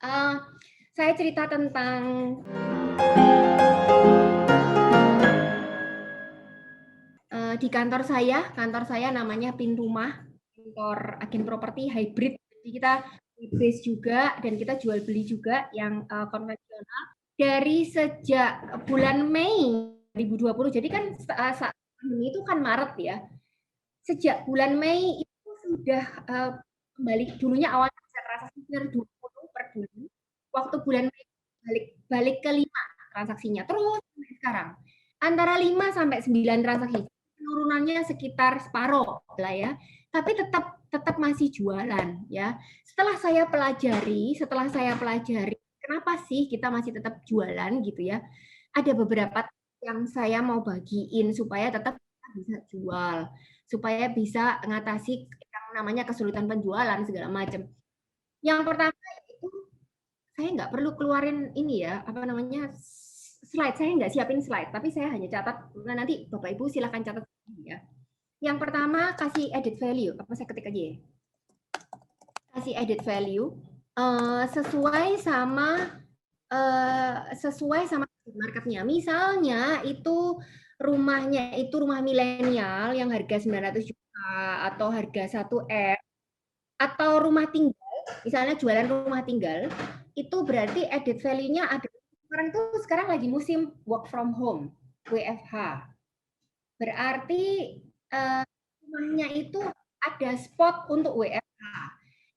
Uh, saya cerita tentang di kantor saya namanya Pin Rumah, kantor agen properti hybrid. Jadi kita base juga dan kita jual beli juga yang konvensional. Dari sejak bulan Mei 2020, jadi kan saat pandemi itu kan Maret ya. Sejak bulan Mei itu sudah kembali, dulunya awalnya bisa transaksi sekitar 20 per bulan. Waktu bulan Mei balik ke 5 transaksinya, terus sampai sekarang. Antara 5 sampai 9 transaksi. Penurunannya sekitar separuh lah ya. Tapi tetap masih jualan ya. Setelah saya pelajari, kenapa sih kita masih tetap jualan gitu ya? Ada beberapa yang saya mau bagiin supaya tetap bisa jual, supaya bisa mengatasi yang namanya kesulitan penjualan segala macam. Yang pertama itu saya nggak perlu keluarin ini ya, apa namanya, slide. Saya nggak siapin slide, tapi saya hanya catat. Nah, nanti Bapak Ibu silakan catat ya. Yang pertama, kasih added value. Apa saya ketik aja ya? Kasih added value sesuai sama marketnya. Misalnya itu rumahnya itu rumah milenial yang harga 900 juta atau harga 1 M, atau rumah tinggal, misalnya jualan rumah tinggal, itu berarti added value-nya ada. Sekarang lagi musim work from home, WFH. Berarti rumahnya itu ada spot untuk WFH.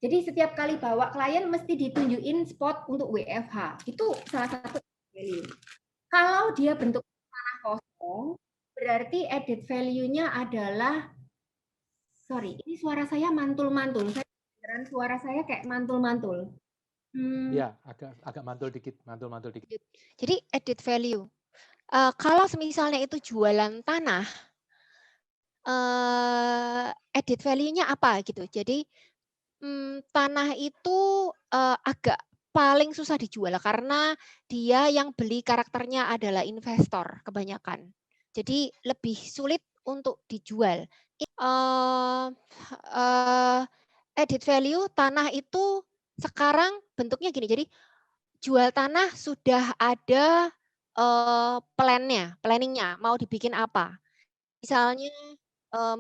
Jadi setiap kali bawa klien mesti ditunjukin spot untuk WFH. Itu salah satu value. Kalau dia bentuk tanah kosong, berarti added value-nya adalah, sorry, ini suara saya mantul-mantul. Suara saya kayak mantul-mantul. Ya, agak mantul dikit. Jadi added value. Kalau misalnya itu jualan tanah, added value-nya apa gitu. Jadi tanah itu agak paling susah dijual karena dia yang beli karakternya adalah investor kebanyakan. Jadi lebih sulit untuk dijual. Added value tanah itu sekarang bentuknya gini. Jadi jual tanah sudah ada planningnya, mau dibikin apa. Misalnya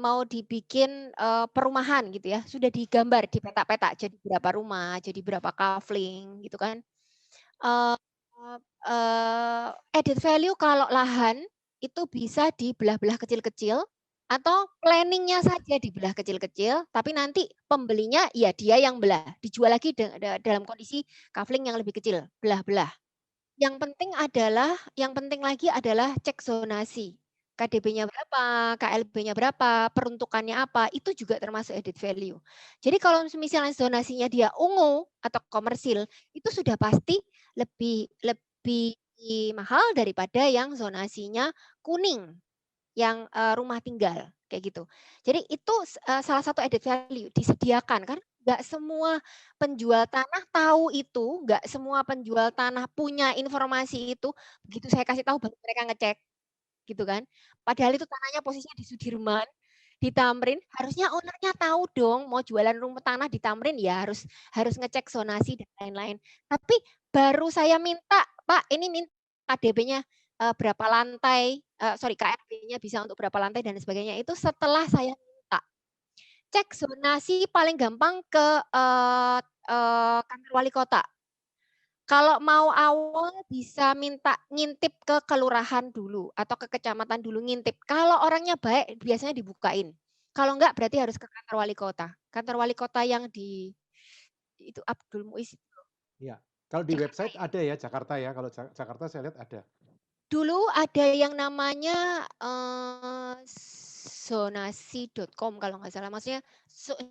mau dibikin perumahan gitu ya, sudah digambar di peta-peta, jadi berapa rumah, jadi berapa kafling gitu kan. Added value kalau lahan itu bisa dibelah-belah kecil-kecil atau planningnya saja dibelah kecil-kecil, tapi nanti pembelinya ya dia yang belah, dijual lagi dalam kondisi kafling yang lebih kecil, belah-belah. Yang penting lagi adalah cek zonasi. KDB-nya berapa, KLB-nya berapa, peruntukannya apa, itu juga termasuk added value. Jadi kalau misalnya zonasinya dia ungu atau komersil, itu sudah pasti lebih mahal daripada yang zonasinya kuning, yang rumah tinggal kayak gitu. Jadi itu salah satu added value disediakan kan. Nggak semua penjual tanah tahu itu, nggak semua penjual tanah punya informasi itu. Begitu saya kasih tahu baru mereka ngecek, gitu kan. Padahal itu tanahnya posisinya di Sudirman, di Tamrin. Harusnya ownernya tahu dong mau jualan rumah tanah di Tamrin ya harus ngecek zonasi dan lain-lain. Tapi baru saya minta, Pak, ini minta KDB-nya berapa lantai, KLB-nya bisa untuk berapa lantai dan sebagainya. Itu setelah saya minta. Cek zonasi paling gampang ke kantor wali kota. Kalau mau awal bisa minta ngintip ke kelurahan dulu atau ke kecamatan dulu ngintip. Kalau orangnya baik biasanya dibukain. Kalau enggak berarti harus ke kantor wali kota. Kantor wali kota yang di itu Abdul Muiz. Iya. Kalau di website ada ya Jakarta ya. Kalau Jakarta saya lihat ada. Dulu ada yang namanya zonasi.com kalau nggak salah. Maksudnya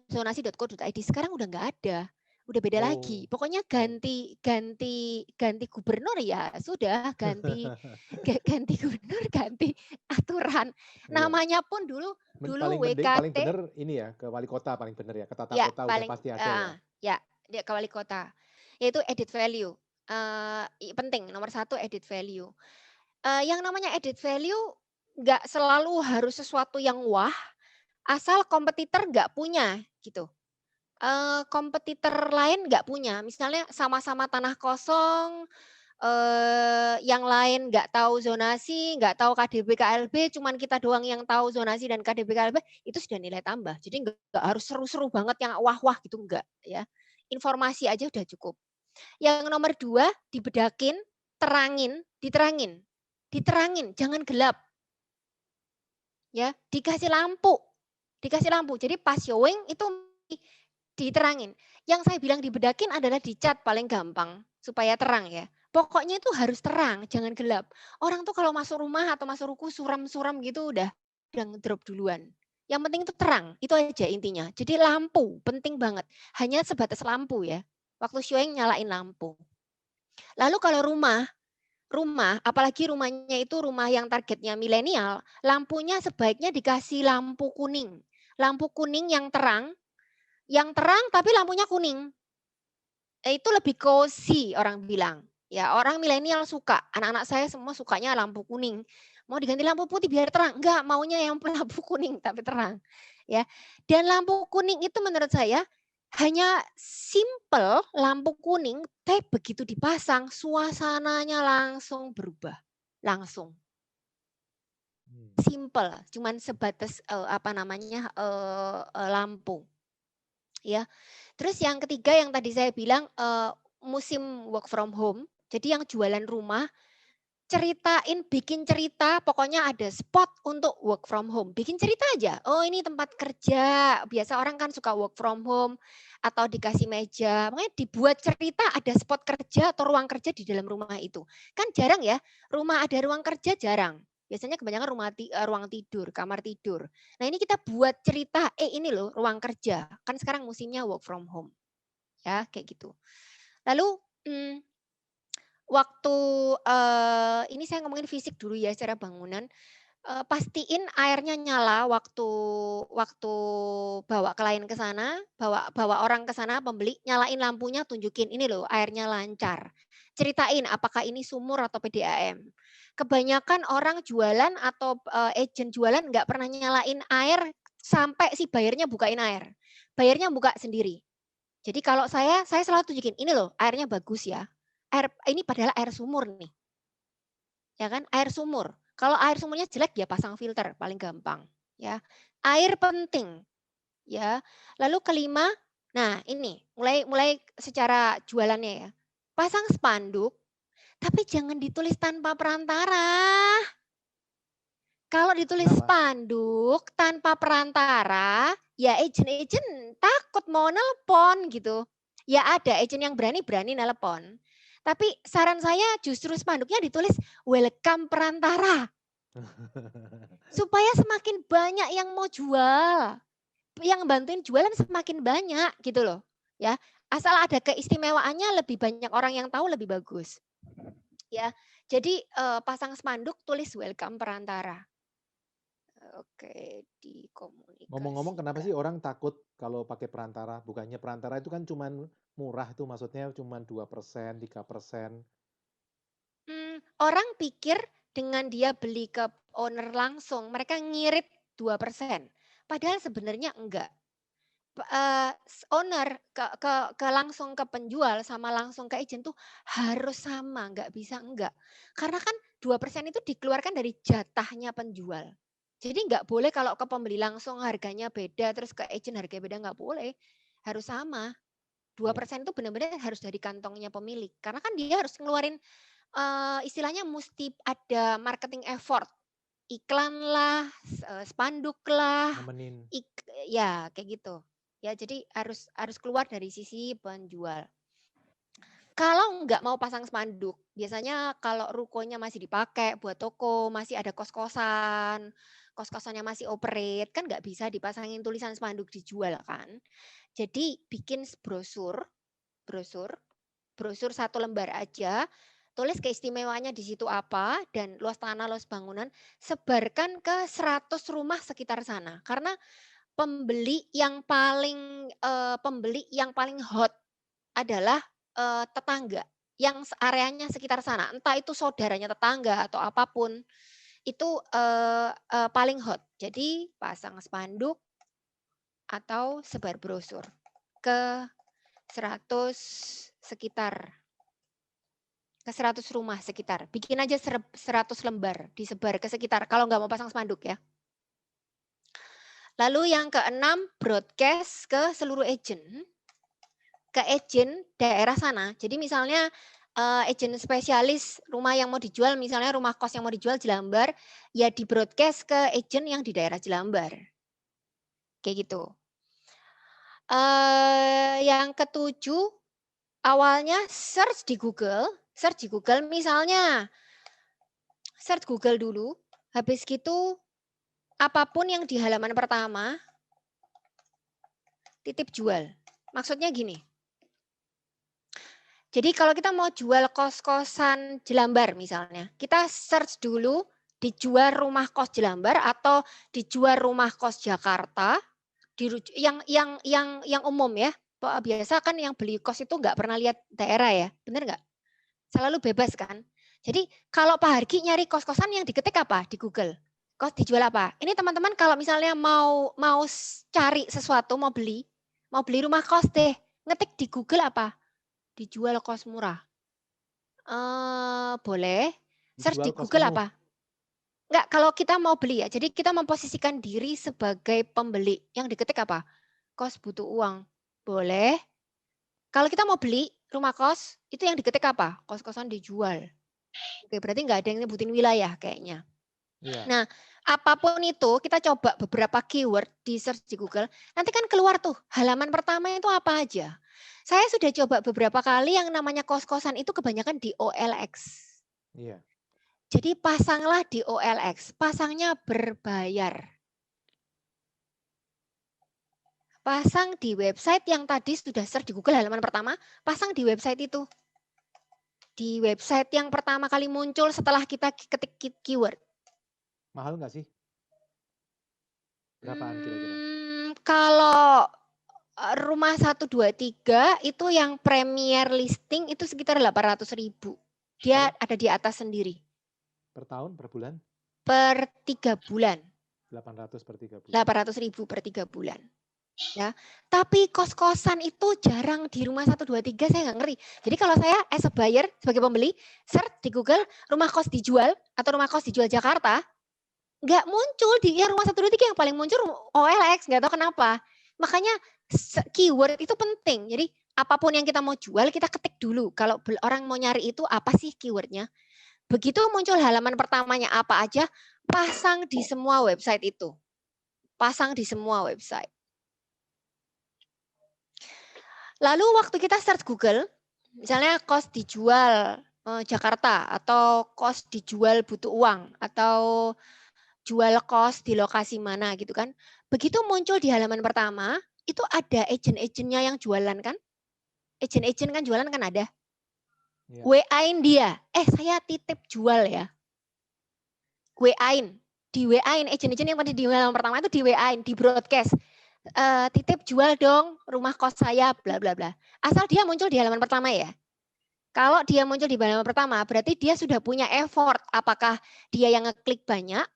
zonasi.co.id. Sekarang udah nggak ada. Udah beda lagi. Pokoknya ganti gubernur ya sudah, ganti gubernur, ganti aturan. Namanya pun dulu WKT. Paling benar ini ya, ke wali kota paling benar ya, ke tata kota udah pasti ada ya. Ya, ke wali kota. Yaitu added value. Penting nomor 1 added value. Yang namanya added value nggak selalu harus sesuatu yang wah, asal kompetitor nggak punya gitu. Kompetitor lain nggak punya. Misalnya sama-sama tanah kosong, yang lain nggak tahu zonasi, nggak tahu KDB KLB, cuman kita doang yang tahu zonasi dan KDB KLB, itu sudah nilai tambah. Jadi nggak harus seru-seru banget yang wah-wah gitu, enggak ya. Informasi aja udah cukup. Yang nomor 2, dibedakin, diterangin, jangan gelap. Ya, dikasih lampu. Jadi pas showing itu diterangin. Yang saya bilang dibedakin adalah dicat paling gampang supaya terang ya. Pokoknya itu harus terang, jangan gelap. Orang tuh kalau masuk rumah atau masuk ruko suram-suram gitu udah ngedrop duluan. Yang penting itu terang, itu aja intinya. Jadi lampu penting banget. Hanya sebatas lampu ya. Waktu showing nyalain lampu. Lalu kalau rumah apalagi rumahnya itu rumah yang targetnya milenial, lampunya sebaiknya dikasih lampu kuning. Lampu kuning yang terang tapi lampunya kuning. Itu lebih cozy orang bilang. Ya, orang milenial suka. Anak-anak saya semua sukanya lampu kuning. Mau diganti lampu putih biar terang? Enggak, maunya yang lampu kuning tapi terang. Ya. Dan lampu kuning itu menurut saya hanya simple lampu kuning, tapi begitu dipasang suasananya langsung berubah. Langsung. Simple, cuman sebatas lampu. Ya. Terus yang ketiga yang tadi saya bilang musim work from home. Jadi yang jualan rumah bikin cerita, pokoknya ada spot untuk work from home. Bikin cerita aja. Oh, ini tempat kerja. Biasa orang kan suka work from home atau dikasih meja. Makanya dibuat cerita ada spot kerja atau ruang kerja di dalam rumah itu. Kan jarang ya, rumah ada ruang kerja jarang. Biasanya kebanyakan ruang tidur, kamar tidur. Nah, ini kita buat cerita, ini loh ruang kerja. Kan sekarang musimnya work from home. Ya, kayak gitu. Lalu waktu ini saya ngomongin fisik dulu ya secara bangunan. Pastiin airnya nyala waktu bawa klien ke sana, bawa orang ke sana, pembeli, nyalain lampunya, tunjukin ini loh airnya lancar. Ceritain apakah ini sumur atau PDAM. Kebanyakan orang jualan atau agent jualan nggak pernah nyalain air sampai si bayarnya bukain air. Bayarnya buka sendiri. Jadi kalau saya selalu tunjukin, ini loh airnya bagus ya. Ini padahal air sumur nih. Ya kan, air sumur. Kalau air sumurnya jelek dia pasang filter paling gampang, ya. Air penting. Ya. Lalu kelima, nah ini mulai secara jualannya ya. Pasang spanduk tapi jangan ditulis tanpa perantara. Kalau ditulis spanduk tanpa perantara, ya agent takut mau nelpon gitu. Ya ada agent yang berani nelpon. Tapi saran saya justru spanduknya ditulis welcome perantara. Supaya semakin banyak yang mau jual. Yang bantuin jualan semakin banyak gitu loh. Ya, asal ada keistimewaannya lebih banyak orang yang tahu lebih bagus. Ya. Jadi pasang spanduk tulis welcome perantara. Oke, dikomunikasikan. Ngomong-ngomong kenapa sih orang takut kalau pakai perantara? Bukannya perantara itu kan cuman murah tuh, maksudnya cuman 2%, 3%. Orang pikir dengan dia beli ke owner langsung, mereka ngirit 2%. Padahal sebenarnya enggak. Owner ke langsung ke penjual sama langsung ke agent tuh harus sama, enggak bisa enggak. Karena kan 2% itu dikeluarkan dari jatahnya penjual. Jadi enggak boleh kalau ke pembeli langsung harganya beda, terus ke agent harganya beda, enggak boleh. Harus sama. 2% itu benar-benar harus dari kantongnya pemilik. Karena kan dia harus ngeluarin istilahnya mesti ada marketing effort. Iklan lah, spanduk lah, ya kayak gitu. Ya, jadi harus keluar dari sisi penjual. Kalau nggak mau pasang spanduk, biasanya kalau rukonya masih dipakai buat toko, masih ada kos-kosan, kos-kosannya masih operate, kan nggak bisa dipasangin tulisan spanduk dijual kan. Jadi bikin brosur 1 lembar aja, tulis keistimewaannya di situ apa, dan luas tanah, luas bangunan, sebarkan ke 100 rumah sekitar sana. Karena pembeli yang paling hot adalah tetangga yang areanya sekitar sana, entah itu saudaranya tetangga atau apapun, itu paling hot. Jadi pasang spanduk atau sebar brosur. ke 100 sekitar. Ke 100 rumah sekitar. Bikin aja 100 lembar, disebar ke sekitar. Kalau nggak mau pasang spanduk ya. Lalu yang keenam, broadcast ke seluruh agent. Ke agent daerah sana. Jadi misalnya agent spesialis rumah yang mau dijual, misalnya rumah kos yang mau dijual Jelambar, ya di broadcast ke agent yang di daerah Jelambar. Kayak gitu. Yang ketujuh, awalnya search di Google misalnya search Google dulu, habis gitu apapun yang di halaman pertama titip jual. Maksudnya gini. Jadi kalau kita mau jual kos-kosan Jelambar misalnya, kita search dulu dijual rumah kos Jelambar atau dijual rumah kos Jakarta, yang umum ya. Biasa kan yang beli kos itu nggak pernah lihat daerah ya, bener nggak? Selalu bebas kan. Jadi kalau Pak Hargi nyari kos-kosan yang diketik apa di Google? Kos dijual apa? Ini teman-teman kalau misalnya mau cari sesuatu, mau beli rumah kos deh, ngetik di Google apa? Dijual kos murah. Boleh. Search di Google apa? Enggak, kalau kita mau beli ya. Jadi kita memposisikan diri sebagai pembeli. Yang diketik apa? Kos butuh uang. Boleh. Kalau kita mau beli rumah kos, itu yang diketik apa? Kos-kosan dijual. Oke, berarti nggak ada yang nyebutin wilayah kayaknya. Yeah. Nah, apapun itu, kita coba beberapa keyword di search di Google. Nanti kan keluar tuh halaman pertama itu apa aja. Saya sudah coba beberapa kali yang namanya kos-kosan itu kebanyakan di OLX. Yeah. Jadi pasanglah di OLX, pasangnya berbayar. Pasang di website yang tadi sudah search di Google halaman pertama, pasang di website itu. Di website yang pertama kali muncul setelah kita ketik keyword. Mahal nggak sih? Berapaan kira-kira? Kalau rumah 123 itu yang premier listing itu sekitar 800.000. Dia ada di atas sendiri. Per tahun, per bulan? Per 3 bulan. 800 per 3 bulan. 800.000 per 3 bulan. Ya, tapi kos-kosan itu jarang di rumah 123, saya nggak ngeri. Jadi kalau saya as a buyer sebagai pembeli search di Google rumah kos dijual atau rumah kos dijual Jakarta, nggak muncul di rumah 123, yang paling muncul OLX, nggak tahu kenapa. Makanya keyword itu penting. Jadi apapun yang kita mau jual kita ketik dulu. Kalau orang mau nyari itu apa sih keywordnya? Begitu muncul halaman pertamanya apa aja, pasang di semua website itu. Pasang di semua website. Lalu waktu kita search Google, misalnya kos dijual Jakarta atau kos dijual butuh uang atau jual kos di lokasi mana gitu kan. Begitu muncul di halaman pertama, itu ada agent-agentnya yang jualan kan. Agent-agent kan jualan kan ada. Ya. WA-in dia, saya titip jual ya. WA-in, di WA-in agent-agent yang tadi di halaman pertama itu di WA-in, di broadcast. Titip jual dong rumah kos saya bla bla bla. Asal dia muncul di halaman pertama ya. Kalau dia muncul di halaman pertama berarti dia sudah punya effort, apakah dia yang ngeklik banyak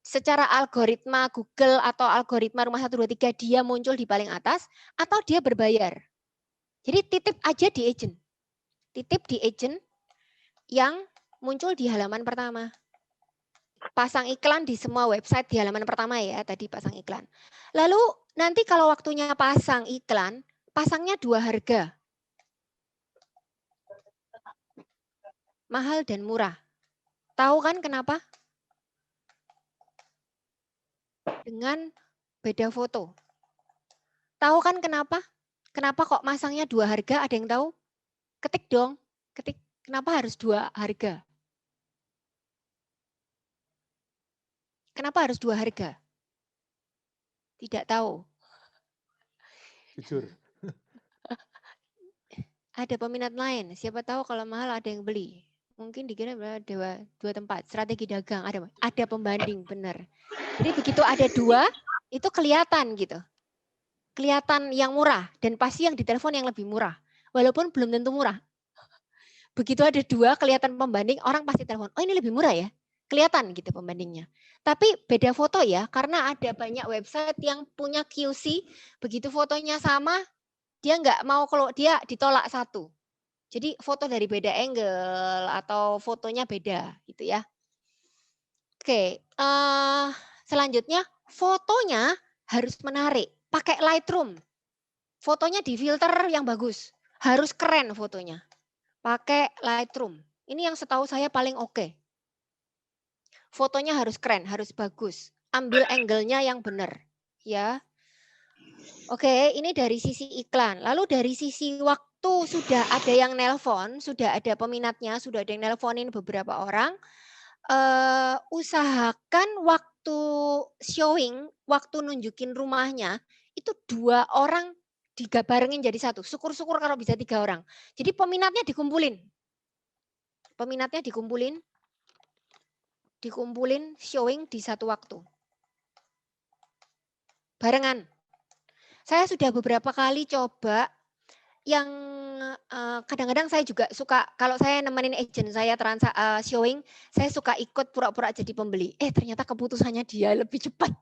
secara algoritma Google atau algoritma rumah 123 dia muncul di paling atas atau dia berbayar. Jadi titip aja di agent. Titip di agent yang muncul di halaman pertama. Pasang iklan di semua website di halaman pertama ya, tadi pasang iklan. Lalu nanti kalau waktunya pasang iklan, pasangnya 2 harga. Mahal dan murah. Tahu kan kenapa? Dengan beda foto. Tahu kan kenapa? Kenapa kok masangnya 2 harga? Ada yang tahu? Ketik dong. Ketik. Kenapa harus 2 harga? Kenapa harus 2 harga? Tidak tahu. Jujur. Ada peminat lain. Siapa tahu kalau mahal ada yang beli. Mungkin dikira dua tempat. Strategi dagang. Ada pembanding, benar. Jadi begitu ada 2, itu kelihatan gitu. Kelihatan yang murah. Dan pasti yang ditelepon yang lebih murah. Walaupun belum tentu murah. Begitu ada 2, kelihatan pembanding, orang pasti telepon. Oh ini lebih murah ya? Kelihatan gitu pembandingnya. Tapi beda foto ya, karena ada banyak website yang punya QC, begitu fotonya sama, Dia nggak mau kalau dia ditolak satu. Jadi foto dari beda angle atau fotonya beda gitu ya. Oke, selanjutnya fotonya harus menarik. Pakai Lightroom. Fotonya difilter yang bagus. Harus keren fotonya. Pakai Lightroom. Ini yang setahu saya paling oke. Fotonya harus keren, harus bagus. Ambil angle-nya yang benar, ya. Oke, ini dari sisi iklan. Lalu dari sisi waktu sudah ada yang nelpon, sudah ada peminatnya, sudah ada yang nelponin beberapa orang. Usahakan waktu showing, waktu nunjukin rumahnya, itu 2 orang dibarengin jadi satu. Syukur-syukur kalau bisa 3 orang. Jadi peminatnya dikumpulin. Peminatnya dikumpulin showing di satu waktu. Barengan. Saya sudah beberapa kali coba yang kadang-kadang saya juga suka, kalau saya nemenin agent saya showing, saya suka ikut pura-pura jadi pembeli. Ternyata keputusannya dia lebih cepat.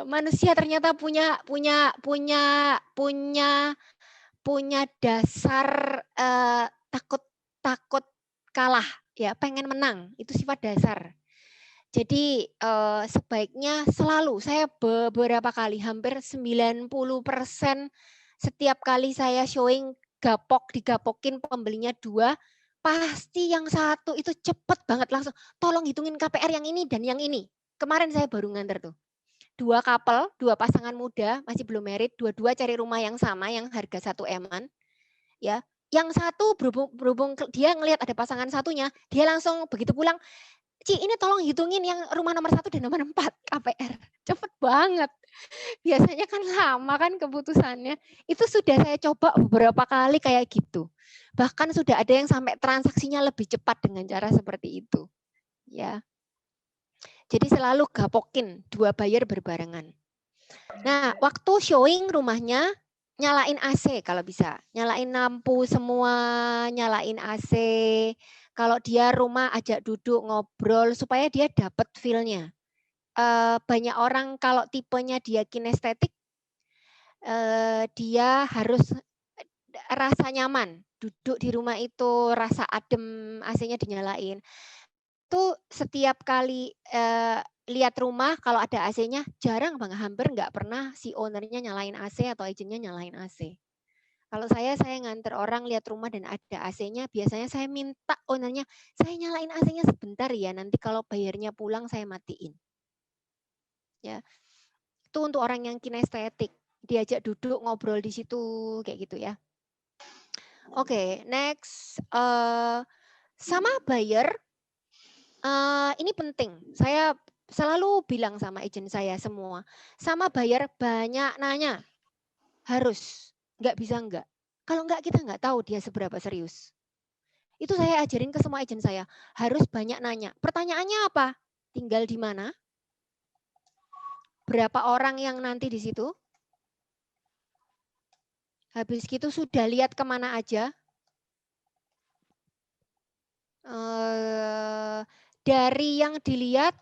Manusia ternyata punya dasar takut kalah, ya, pengen menang, itu sifat dasar. Jadi sebaiknya selalu, saya beberapa kali, hampir 90% setiap kali saya showing digapokin pembelinya 2, pasti yang satu itu cepet banget langsung, tolong hitungin KPR yang ini dan yang ini. Kemarin saya baru nganter tuh. 2 couple, 2 pasangan muda, masih belum married, dua-dua cari rumah yang sama, yang harga 1 M-an. Ya, yang satu berhubung dia ngelihat ada pasangan satunya, dia langsung begitu pulang, Ci, ini tolong hitungin yang rumah nomor 1 dan nomor 4 KPR. Cepet banget. Biasanya kan lama kan keputusannya. Itu sudah saya coba beberapa kali kayak gitu. Bahkan sudah ada yang sampai transaksinya lebih cepat dengan cara seperti itu. Ya. Jadi selalu gapokin 2 buyer berbarengan. Nah, waktu showing rumahnya, nyalain AC kalau bisa. Nyalain lampu semua, nyalain AC. Kalau dia rumah ajak duduk ngobrol supaya dia dapat feel-nya. Banyak orang kalau tipenya dia kinestetik, dia harus rasa nyaman. Duduk di rumah itu rasa adem, AC-nya dinyalain. Itu setiap kali lihat rumah kalau ada AC-nya, jarang banget, hampir nggak pernah si owner-nya nyalain AC atau agent-nya nyalain AC. Kalau saya nganter orang lihat rumah dan ada AC-nya, biasanya saya minta ownernya, saya nyalain AC-nya sebentar ya, nanti kalau bayarnya pulang saya matiin. Ya, itu untuk orang yang kinestetik, diajak duduk ngobrol di situ kayak gitu ya. Oke, next, sama buyer, ini penting. Saya selalu bilang sama agent saya semua, sama buyer banyak nanya, harus, nggak bisa nggak. Kalau nggak, kita nggak tahu dia seberapa serius. Itu saya ajarin ke semua agent saya, harus banyak nanya. Pertanyaannya apa? Tinggal di mana? Berapa orang yang nanti di situ? Habis gitu sudah lihat kemana aja? Dari yang dilihat,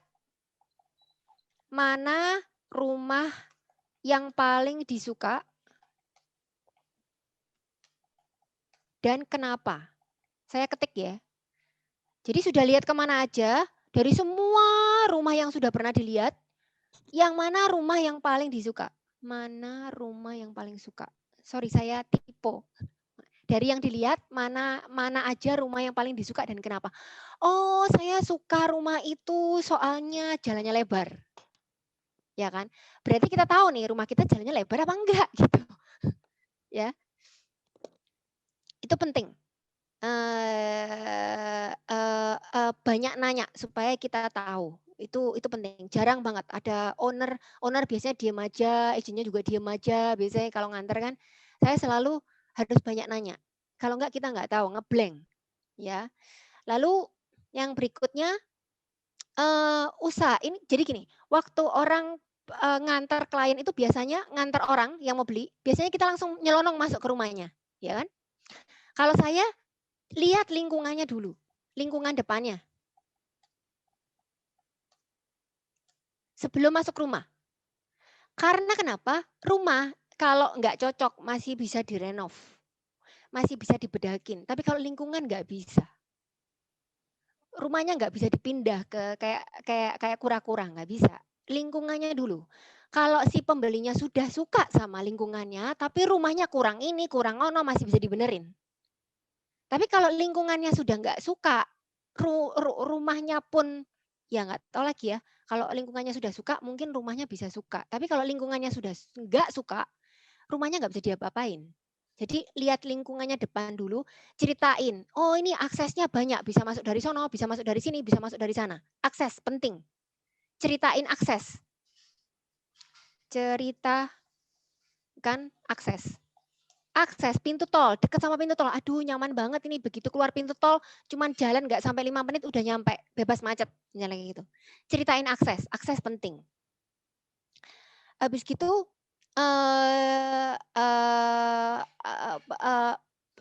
mana rumah yang paling disuka? Dan kenapa? Saya ketik ya. Jadi sudah lihat kemana aja, dari semua rumah yang sudah pernah dilihat, yang mana rumah yang paling disuka? Mana rumah yang paling suka? Sorry, saya typo. Dari yang dilihat, mana aja rumah yang paling disuka dan kenapa? Oh, saya suka rumah itu soalnya jalannya lebar. Ya kan? Berarti kita tahu nih rumah kita jalannya lebar apa enggak gitu. Ya. Itu penting. Banyak nanya supaya kita tahu. Itu penting. Jarang banget ada owner biasanya diam aja, agentnya juga diam aja. Biasanya kalau nganter kan, saya selalu harus banyak nanya. Kalau enggak kita enggak tahu, ngeblank. Ya. Lalu yang berikutnya, usahain, jadi gini, waktu orang nganter klien itu biasanya nganter orang yang mau beli, biasanya kita langsung nyelonong masuk ke rumahnya, ya kan? Kalau saya lihat lingkungannya dulu, lingkungan depannya. Sebelum masuk rumah. Karena kenapa? Rumah kalau nggak cocok masih bisa direnov, masih bisa dibedakin. Tapi kalau lingkungan nggak bisa. Rumahnya nggak bisa dipindah ke kayak kura-kura, nggak bisa. Lingkungannya dulu. Kalau si pembelinya sudah suka sama lingkungannya, tapi rumahnya kurang ini, kurang ono, masih bisa dibenerin. Tapi kalau lingkungannya sudah nggak suka, rumahnya pun ya nggak tahu lagi ya. Kalau lingkungannya sudah suka, mungkin rumahnya bisa suka. Tapi kalau lingkungannya sudah nggak suka, rumahnya nggak bisa diapa-apain. Jadi lihat lingkungannya depan dulu, ceritain, oh ini aksesnya banyak, bisa masuk dari sono, bisa masuk dari sini, bisa masuk dari sana. Akses penting. Ceritain akses. Ceritakan akses. Akses pintu tol, dekat sama pintu tol. Aduh nyaman banget ini, begitu keluar pintu tol, cuman jalan nggak sampai 5 menit udah nyampe, bebas macet. Misalnya gitu. Ceritain akses, akses penting. Habis gitu,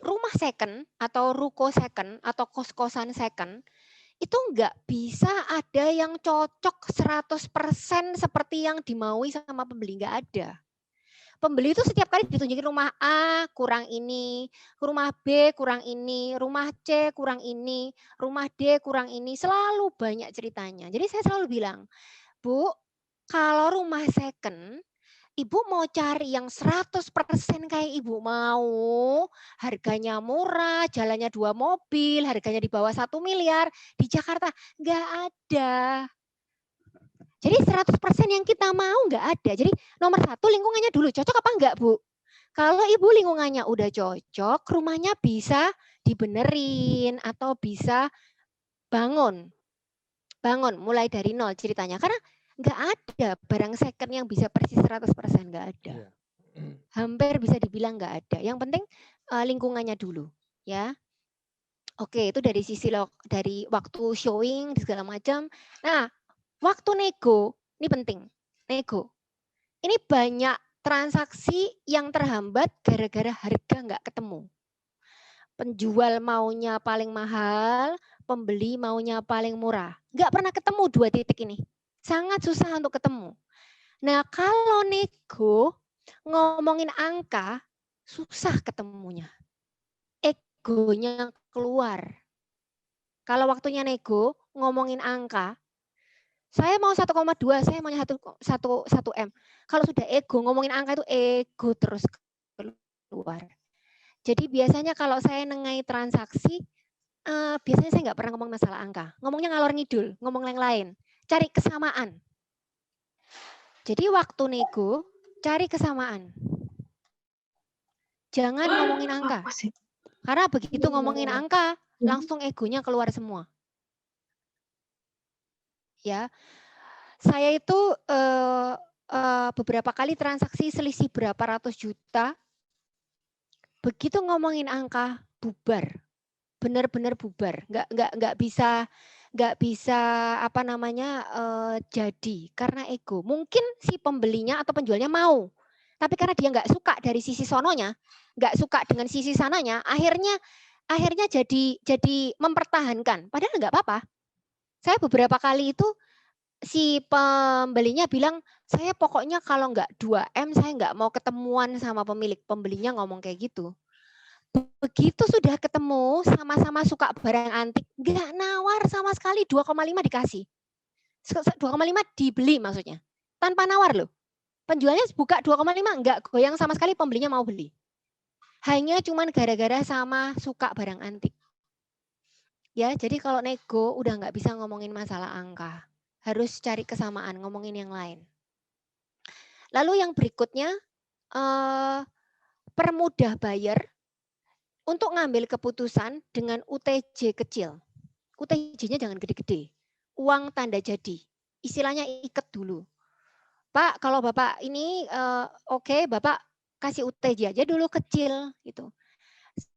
rumah second atau ruko second atau kos-kosan second itu nggak bisa ada yang cocok 100% seperti yang dimaui sama pembeli, nggak ada. Pembeli itu setiap kali ditunjukin rumah A kurang ini, rumah B kurang ini, rumah C kurang ini, rumah D kurang ini, selalu banyak ceritanya. Jadi saya selalu bilang, Bu, kalau rumah second, Ibu mau cari yang 100% kayak Ibu mau, harganya murah, jalannya 2 mobil, harganya di bawah 1 miliar, di Jakarta nggak ada. Jadi 100% yang kita mau nggak ada. Jadi nomor 1 lingkungannya dulu, cocok apa enggak Bu? Kalau Ibu lingkungannya udah cocok, rumahnya bisa dibenerin atau bisa bangun. Bangun mulai dari nol ceritanya. Karena nggak ada barang second yang bisa persis 100%, nggak ada. Iya. Hampir bisa dibilang nggak ada. Yang penting lingkungannya dulu, ya. Oke, itu dari sisi dari waktu showing segala macam. Nah, waktu nego, ini penting. Nego. Ini banyak transaksi yang terhambat gara-gara harga nggak ketemu. Penjual maunya paling mahal, pembeli maunya paling murah. Nggak pernah ketemu 2 titik ini. Sangat susah untuk ketemu. Nah, kalau nego, ngomongin angka, susah ketemunya. Egonya keluar. Kalau waktunya nego, ngomongin angka, saya mau 1,2, saya maunya 1 M. Kalau sudah ego, ngomongin angka itu ego terus keluar. Jadi biasanya kalau saya nengai transaksi, biasanya saya nggak pernah ngomong masalah angka. Ngomongnya ngalor ngidul, ngomong yang lain. Cari kesamaan. Jadi waktu nego, cari kesamaan. Jangan ngomongin angka. Karena begitu ngomongin angka, langsung egonya keluar semua. Ya, saya itu beberapa kali transaksi selisih berapa ratus juta. Begitu ngomongin angka, bubar, benar-benar bubar, nggak bisa apa namanya jadi karena ego. Mungkin si pembelinya atau penjualnya mau, tapi karena dia nggak suka dari sisi sononya, nggak suka dengan sisi sananya, akhirnya jadi mempertahankan. Padahal nggak apa-apa. Saya beberapa kali itu si pembelinya bilang, saya pokoknya kalau nggak 2 M saya nggak mau ketemuan sama pemilik. Pembelinya ngomong kayak gitu. Begitu sudah ketemu, sama-sama suka barang antik, nggak nawar sama sekali, 2,5 dikasih. 2,5 dibeli maksudnya. Tanpa nawar loh. Penjualnya buka 2,5, nggak goyang sama sekali, pembelinya mau beli. Hanya cuman gara-gara sama suka barang antik. Ya, jadi kalau nego udah nggak bisa ngomongin masalah angka. Harus cari kesamaan, ngomongin yang lain. Lalu yang berikutnya, permudah buyer untuk ngambil keputusan dengan UTJ kecil. UTJ-nya jangan gede-gede. Uang tanda jadi. Istilahnya iket dulu. Pak, kalau Bapak ini oke, Bapak kasih UTJ aja dulu kecil gitu.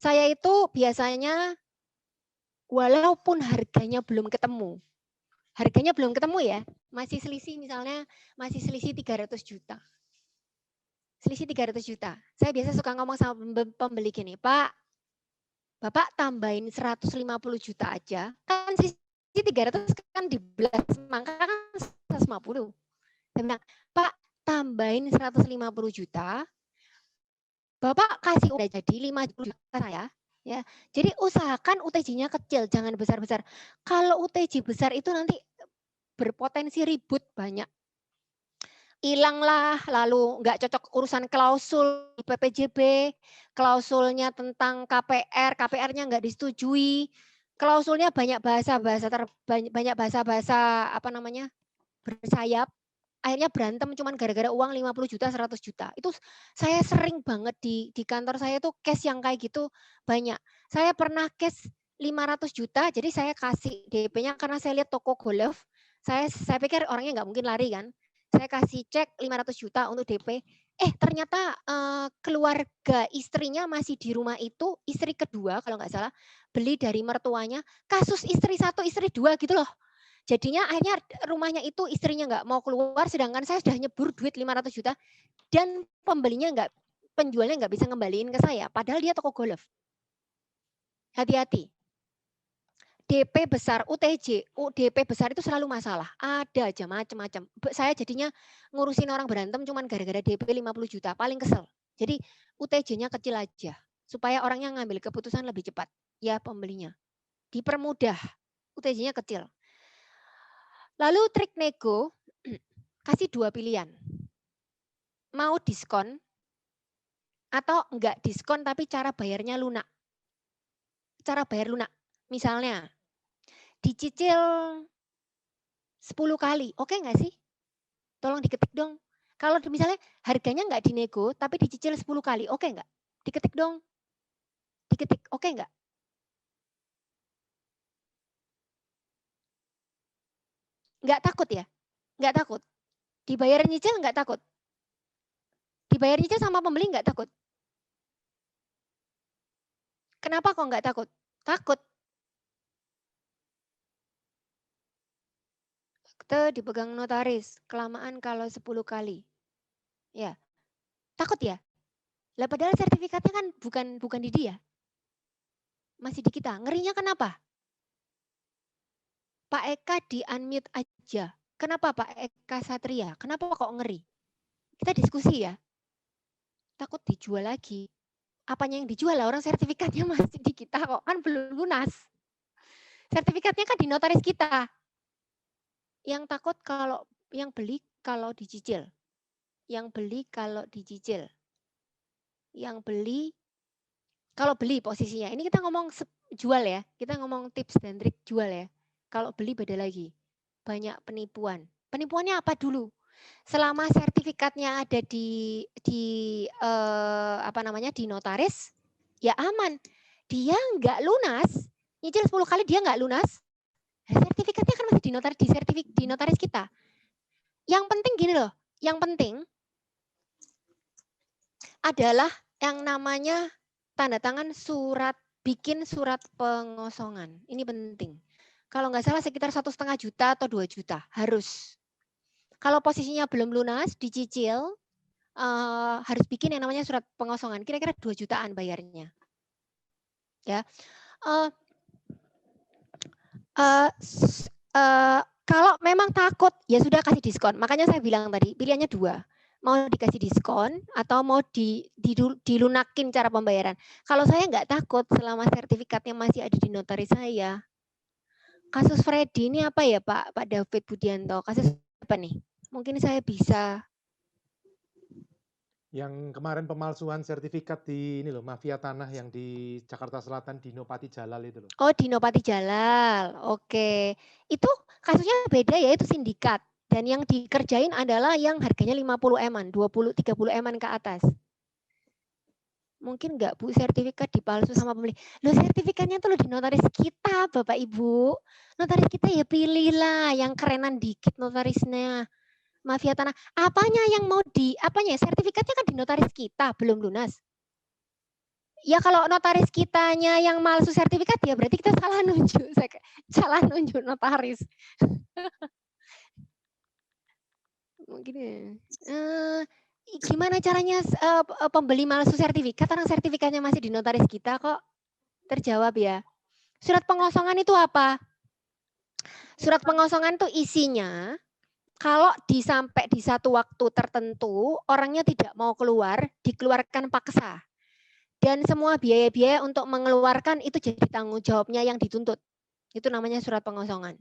Saya itu biasanya walaupun harganya belum ketemu. Harganya belum ketemu ya, masih selisih misalnya masih selisih 300 juta. Selisih 300 juta. Saya biasa suka ngomong sama pembeli gini, Pak, Bapak tambahin 150 juta aja, kan sisi 300 kan dibelas mangka kan 150. Saya bilang, Pak, tambahin 150 juta, Bapak kasih udah jadi 50 juta saya, ya. Jadi usahakan UTJ-nya kecil, jangan besar-besar. Kalau UTJ besar itu nanti berpotensi ribut banyak. Hilanglah, lalu nggak cocok urusan klausul PPJB, klausulnya tentang KPR, KPR-nya nggak disetujui, klausulnya banyak banyak bahasa-bahasa apa namanya bersayap. Akhirnya berantem cuman gara-gara uang 50 juta, 100 juta. Itu saya sering banget di kantor saya tuh case yang kayak gitu banyak. Saya pernah case 500 juta, jadi saya kasih DP-nya karena saya lihat toko golf. Saya pikir orangnya nggak mungkin lari kan. Saya kasih cek 500 juta untuk DP. Ternyata keluarga istrinya masih di rumah itu, istri kedua kalau nggak salah, beli dari mertuanya, kasus istri 1, istri 2 gitu loh. Jadinya akhirnya rumahnya itu istrinya nggak mau keluar, sedangkan saya sudah nyebur duit 500 juta dan penjualnya nggak bisa ngembaliin ke saya, padahal dia toko golf. Hati-hati. DP besar, UTJ, DP besar itu selalu masalah. Ada aja macam-macam. Saya jadinya ngurusin orang berantem cuman gara-gara DP 50 juta, paling kesel. Jadi UTJ-nya kecil aja, supaya orangnya ngambil keputusan lebih cepat. Ya pembelinya. Dipermudah, UTJ-nya kecil. Lalu trik nego, kasih 2 pilihan. Mau diskon atau enggak diskon tapi cara bayarnya lunak. Cara bayar lunak. Misalnya, dicicil 10 kali, oke nggak sih? Tolong diketik dong. Kalau misalnya harganya nggak dinego, tapi dicicil 10 kali, oke nggak? Diketik dong. Diketik, oke nggak? Nggak takut ya? Nggak takut. Dibayar nyicil nggak takut. Dibayar nyicil sama pembeli nggak takut. Kenapa kok nggak takut? Takut. Dipegang notaris, kelamaan kalau 10 kali. Ya. Takut ya? Lah padahal sertifikatnya kan bukan di dia. Masih di kita. Ngerinya kenapa? Pak Eka di-unmute aja. Kenapa Pak Eka Satria? Kenapa kok ngeri? Kita diskusi ya. Takut dijual lagi. Apanya yang dijual lah, orang sertifikatnya masih di kita kok, kan belum lunas. Sertifikatnya kan di notaris kita. Yang takut kalau yang beli kalau dicicil. Yang beli kalau dicicil. Yang beli kalau beli posisinya. Ini kita ngomong jual ya. Kita ngomong tips dan trik jual ya. Kalau beli beda lagi. Banyak penipuan. Penipuannya apa dulu? Selama sertifikatnya ada di notaris, ya aman. Dia nggak lunas, nyicil 10 kali dia nggak lunas, sertifikatnya kan masih di notaris kita. Yang penting gini loh, yang penting adalah yang namanya tanda tangan bikin surat pengosongan. Ini penting. Kalau nggak salah sekitar 1,5 juta atau 2 juta harus. Kalau posisinya belum lunas, dicicil, harus bikin yang namanya surat pengosongan. Kira-kira 2 jutaan bayarnya. Ya, kalau memang takut, ya sudah kasih diskon. Makanya saya bilang tadi, pilihannya 2. Mau dikasih diskon atau mau dilunakin cara pembayaran. Kalau saya nggak takut selama sertifikatnya masih ada di notaris saya. Kasus Freddy ini apa ya Pak David Budianto? Kasus apa nih? Mungkin saya bisa. Yang kemarin pemalsuan sertifikat di ini loh, mafia tanah yang di Jakarta Selatan, Dino Pati Jalal itu loh. Oh, Dino Pati Jalal. Oke. Itu kasusnya beda ya, itu sindikat. Dan yang dikerjain adalah yang harganya 50 M-an, 20-30 M-an ke atas. Mungkin enggak Bu, sertifikat dipalsu sama pembeli. Loh sertifikatnya tuh loh di notaris kita Bapak Ibu. Notaris kita ya pilihlah yang kerenan dikit notarisnya. Mafia tanah. Apanya yang mau sertifikatnya kan di notaris kita, belum lunas. Ya kalau notaris kitanya yang malsu sertifikat ya berarti kita salah nunjuk notaris. Mungkin gimana caranya pembeli malsu sertifikat, orang sertifikatnya masih di notaris kita kok? Terjawab ya. Surat pengosongan itu apa? Surat pengosongan itu isinya kalau sampai di satu waktu tertentu orangnya tidak mau keluar, dikeluarkan paksa. Dan semua biaya-biaya untuk mengeluarkan itu jadi tanggung jawabnya yang dituntut. Itu namanya surat pengosongan.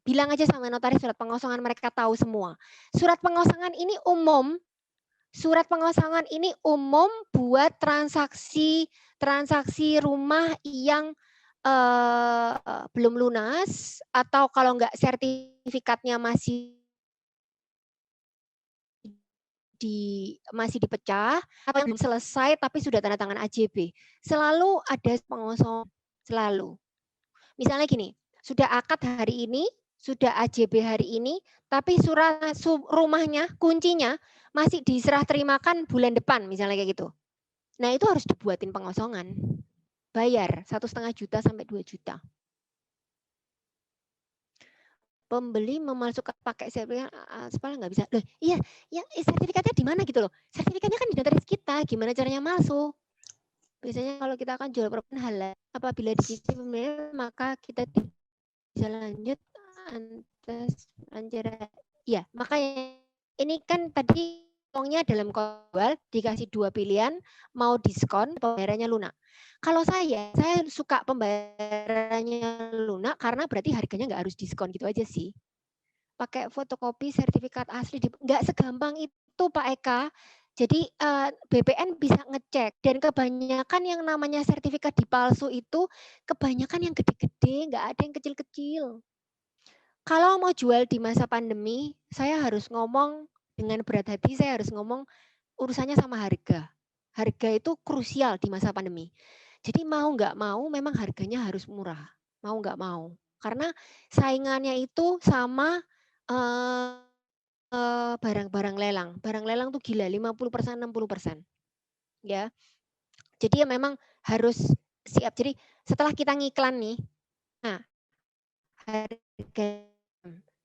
Bilang aja sama notaris surat pengosongan, mereka tahu semua. Surat pengosongan ini umum. Surat pengosongan ini umum buat transaksi rumah yang belum lunas, atau kalau enggak sertifikatnya masih dipecah, atau yang belum selesai tapi sudah tanda tangan AJB. Selalu ada pengosongan, selalu. Misalnya gini, sudah akad hari ini, sudah AJB hari ini, tapi surat rumahnya, kuncinya masih diserah terimakan bulan depan, misalnya kayak gitu. Nah, itu harus dibuatin pengosongan. Bayar 1,5 juta sampai 2 juta. Pembeli memasukkan pakai sertifikat aspal nggak bisa. Loh, iya, sertifikatnya di mana gitu loh. Sertifikatnya kan di notaris kita, gimana caranya masuk? Biasanya kalau kita akan jual properti halal, apabila dicicil pembelian, maka kita bisa lanjut atas antara. Ya, makanya ini kan tadi uangnya dalam jual dikasih 2 pilihan, mau diskon, pembayarannya lunak. Kalau saya suka pembayarannya lunak karena berarti harganya nggak harus diskon gitu aja sih. Pakai fotokopi sertifikat asli, nggak segampang itu Pak Eka. Jadi BPN bisa ngecek, dan kebanyakan yang namanya sertifikat dipalsu itu kebanyakan yang gede-gede, nggak ada yang kecil-kecil. Kalau mau jual di masa pandemi, saya harus ngomong dengan berat hati, saya harus ngomong urusannya sama harga. Harga itu krusial di masa pandemi. Jadi mau nggak mau memang harganya harus murah. Mau nggak mau. Karena saingannya itu sama barang-barang lelang. Barang lelang tuh gila, 50%, 60%. Ya. Jadi ya memang harus siap. Jadi setelah kita ngiklan nih, nah harga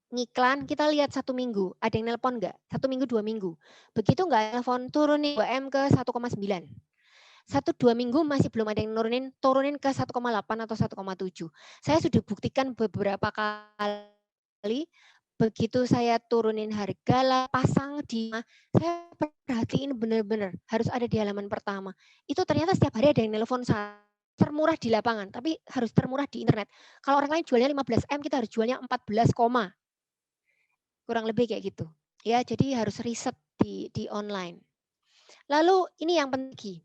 ngiklan, kita lihat 1 minggu, ada yang nelpon nggak? 1 minggu, 2 minggu. Begitu nggak nelpon, turunin 2M ke 1,9. 1-2 minggu masih belum ada yang turunin ke 1,8 atau 1,7. Saya sudah buktikan beberapa kali, begitu saya turunin harga lah, pasang di, saya perhatiin benar-benar harus ada di halaman pertama. Itu ternyata setiap hari ada yang nelpon saya. Termurah di lapangan, tapi harus termurah di internet. Kalau orang lain jualnya 15M, kita harus jualnya 14, kurang lebih kayak gitu. Ya, jadi harus riset di online. Lalu ini yang penting.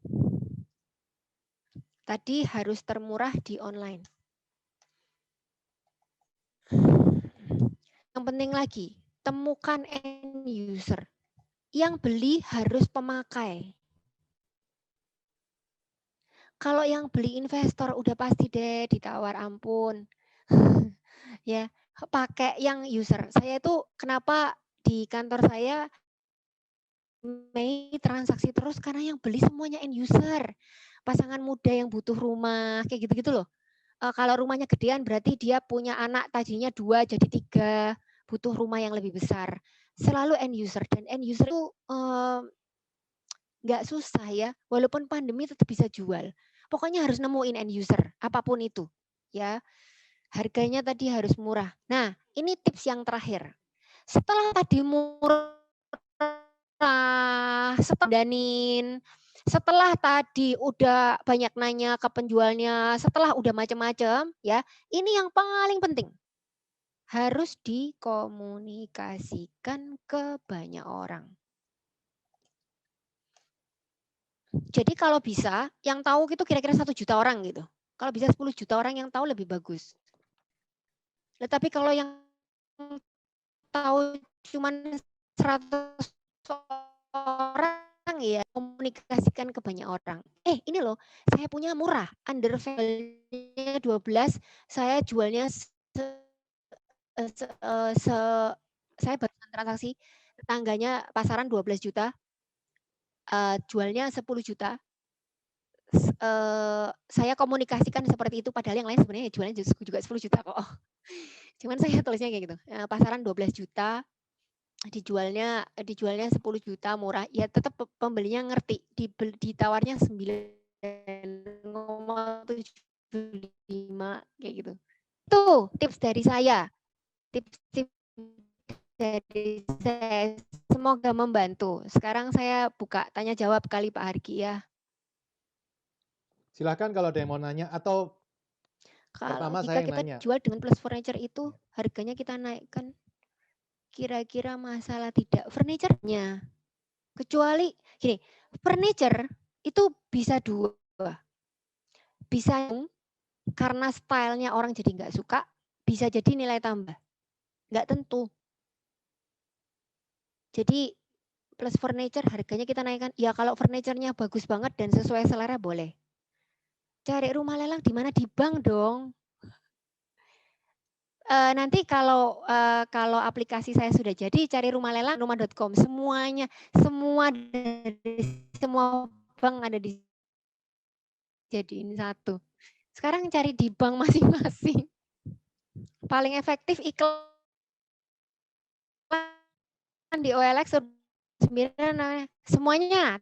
Tadi harus termurah di online. Yang penting lagi, temukan end user. Yang beli harus pemakai. Kalau yang beli investor udah pasti deh ditawar ampun. Ya, pakai yang user. Saya itu kenapa di kantor saya transaksi terus karena yang beli semuanya end user. Pasangan muda yang butuh rumah kayak gitu-gitu loh. Kalau rumahnya gedean berarti dia punya anak tadinya 2 jadi 3, butuh rumah yang lebih besar. Selalu end user, dan end user itu nggak susah ya, walaupun pandemi tetap bisa jual. Pokoknya harus nemuin end user, apapun itu. Ya, harganya tadi harus murah. Nah, ini tips yang terakhir. Setelah tadi murah, setelah tadi udah banyak nanya ke penjualnya, setelah udah macam-macam, ya, ini yang paling penting. Harus dikomunikasikan ke banyak orang. Jadi kalau bisa, yang tahu itu kira-kira 1 juta orang gitu. Kalau bisa 10 juta orang yang tahu lebih bagus. Tetapi kalau yang tahu cuma 100 orang, ya komunikasikan ke banyak orang. Ini loh, saya punya murah, under value-nya 12, saya jualnya saya barusan transaksi, tetangganya pasaran 12 juta, jualnya 10 juta. Saya komunikasikan seperti itu, padahal yang lain sebenarnya jualnya juga 10 juta kok. Cuman saya tulisnya kayak gitu, pasaran 12 juta, dijualnya 10 juta murah, ya tetap pembelinya ngerti, ditawarnya 9,75 kayak gitu. Tuh tips dari saya. Tips dari saya, semoga membantu. Sekarang saya buka tanya jawab kali Pak Hargi ya. Silakan kalau ada yang mau nanya atau Kalau pertama jika saya yang kita nanya. jual dengan plus furniture itu harganya kita naikkan, kira-kira masalah tidak furniture-nya? Kecuali gini, furniture itu bisa dua. Bisa karena stylenya orang jadi nggak suka, bisa jadi nilai tambah. Nggak tentu. Jadi plus furniture harganya kita naikkan. Ya kalau furniture-nya bagus banget dan sesuai selera boleh. Cari rumah lelang di mana? Di bank dong. Nanti kalau aplikasi saya sudah jadi, cari rumah lelang rumah.com, semuanya, semua dari semua bank ada di jadiin satu. Sekarang cari di bank masing-masing. Paling efektif iklan di OLX 9 semuanya.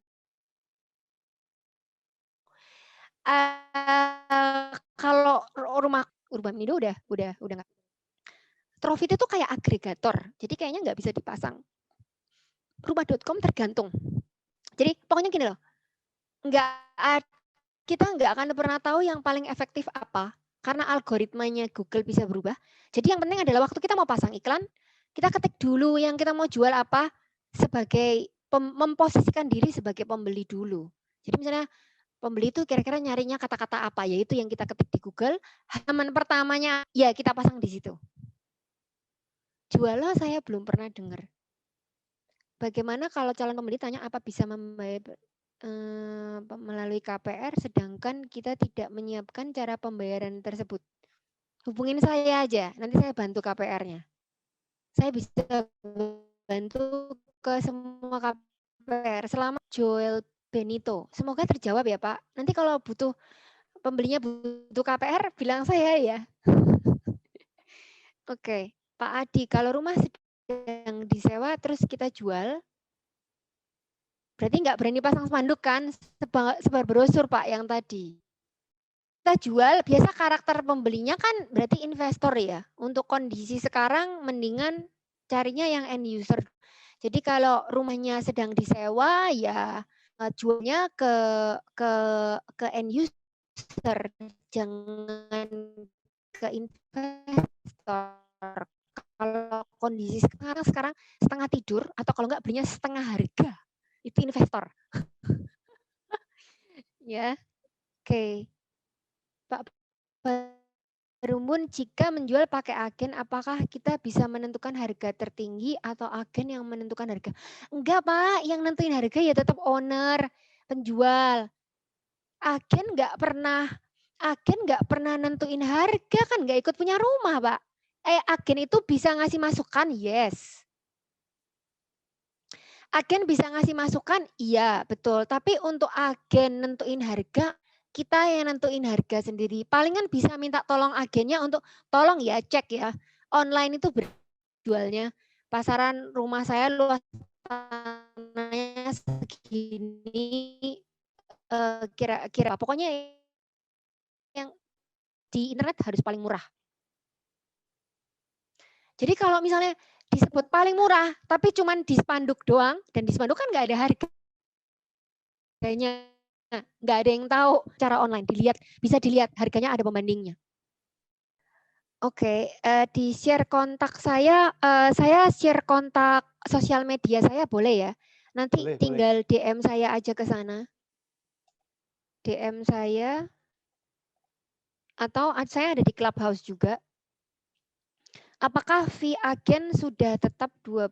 Kalau rumah Urbanindo udah nggak. Trofit itu kayak agregator, jadi kayaknya nggak bisa dipasang. Rumah.com tergantung. Jadi pokoknya gini loh, kita nggak akan pernah tahu yang paling efektif apa, karena algoritmanya Google bisa berubah. Jadi yang penting adalah waktu kita mau pasang iklan, kita ketik dulu yang kita mau jual apa, sebagai memposisikan diri sebagai pembeli dulu. Jadi misalnya pembeli itu kira-kira nyarinya kata-kata apa, yaitu yang kita ketik di Google, halaman pertamanya ya kita pasang di situ. Jualah saya belum pernah dengar. Bagaimana kalau calon pembeli tanya apa bisa membayar melalui KPR, sedangkan kita tidak menyiapkan cara pembayaran tersebut. Hubungin saya aja, nanti saya bantu KPR-nya. Saya bisa bantu ke semua KPR selama Joel Benito. Semoga terjawab ya Pak. Nanti kalau pembelinya butuh KPR, bilang saya ya. Oke, Pak Adi, kalau rumah sedang disewa terus kita jual, berarti nggak berani pasang spanduk kan? Sebar brosur Pak yang tadi. Kita jual, biasa karakter pembelinya kan berarti investor ya. Untuk kondisi sekarang mendingan carinya yang end user. Jadi kalau rumahnya sedang disewa ya jualnya ke end user, jangan ke investor. Kalau kondisi sekarang setengah tidur atau kalau enggak belinya setengah harga, itu investor. Ya, oke. Pak Rumun, jika menjual pakai agen, apakah kita bisa menentukan harga tertinggi atau agen yang menentukan harga? Enggak Pak, yang nentuin harga ya tetap owner, penjual. Agen nggak pernah nentuin harga kan, nggak ikut punya rumah Pak. Agen itu bisa ngasih masukan, yes. Agen bisa ngasih masukan, iya betul. Tapi untuk agen nentuin harga, kita yang nentuin harga sendiri. Palingan bisa minta tolong agennya untuk tolong ya cek ya. Online itu berjualnya. Pasaran rumah saya luas tanahnya segini, kira-kira. Pokoknya yang di internet harus paling murah. Jadi kalau misalnya disebut paling murah, tapi cuman di spanduk doang, dan di spanduk kan nggak ada harganya, nggak ada yang tahu cara online. Bisa dilihat harganya, ada pembandingnya. Oke, di share kontak saya share kontak sosial media saya boleh ya? Nanti tinggal DM saya aja ke sana. DM saya, atau saya ada di Clubhouse juga. Apakah fee agen sudah tetap 2%?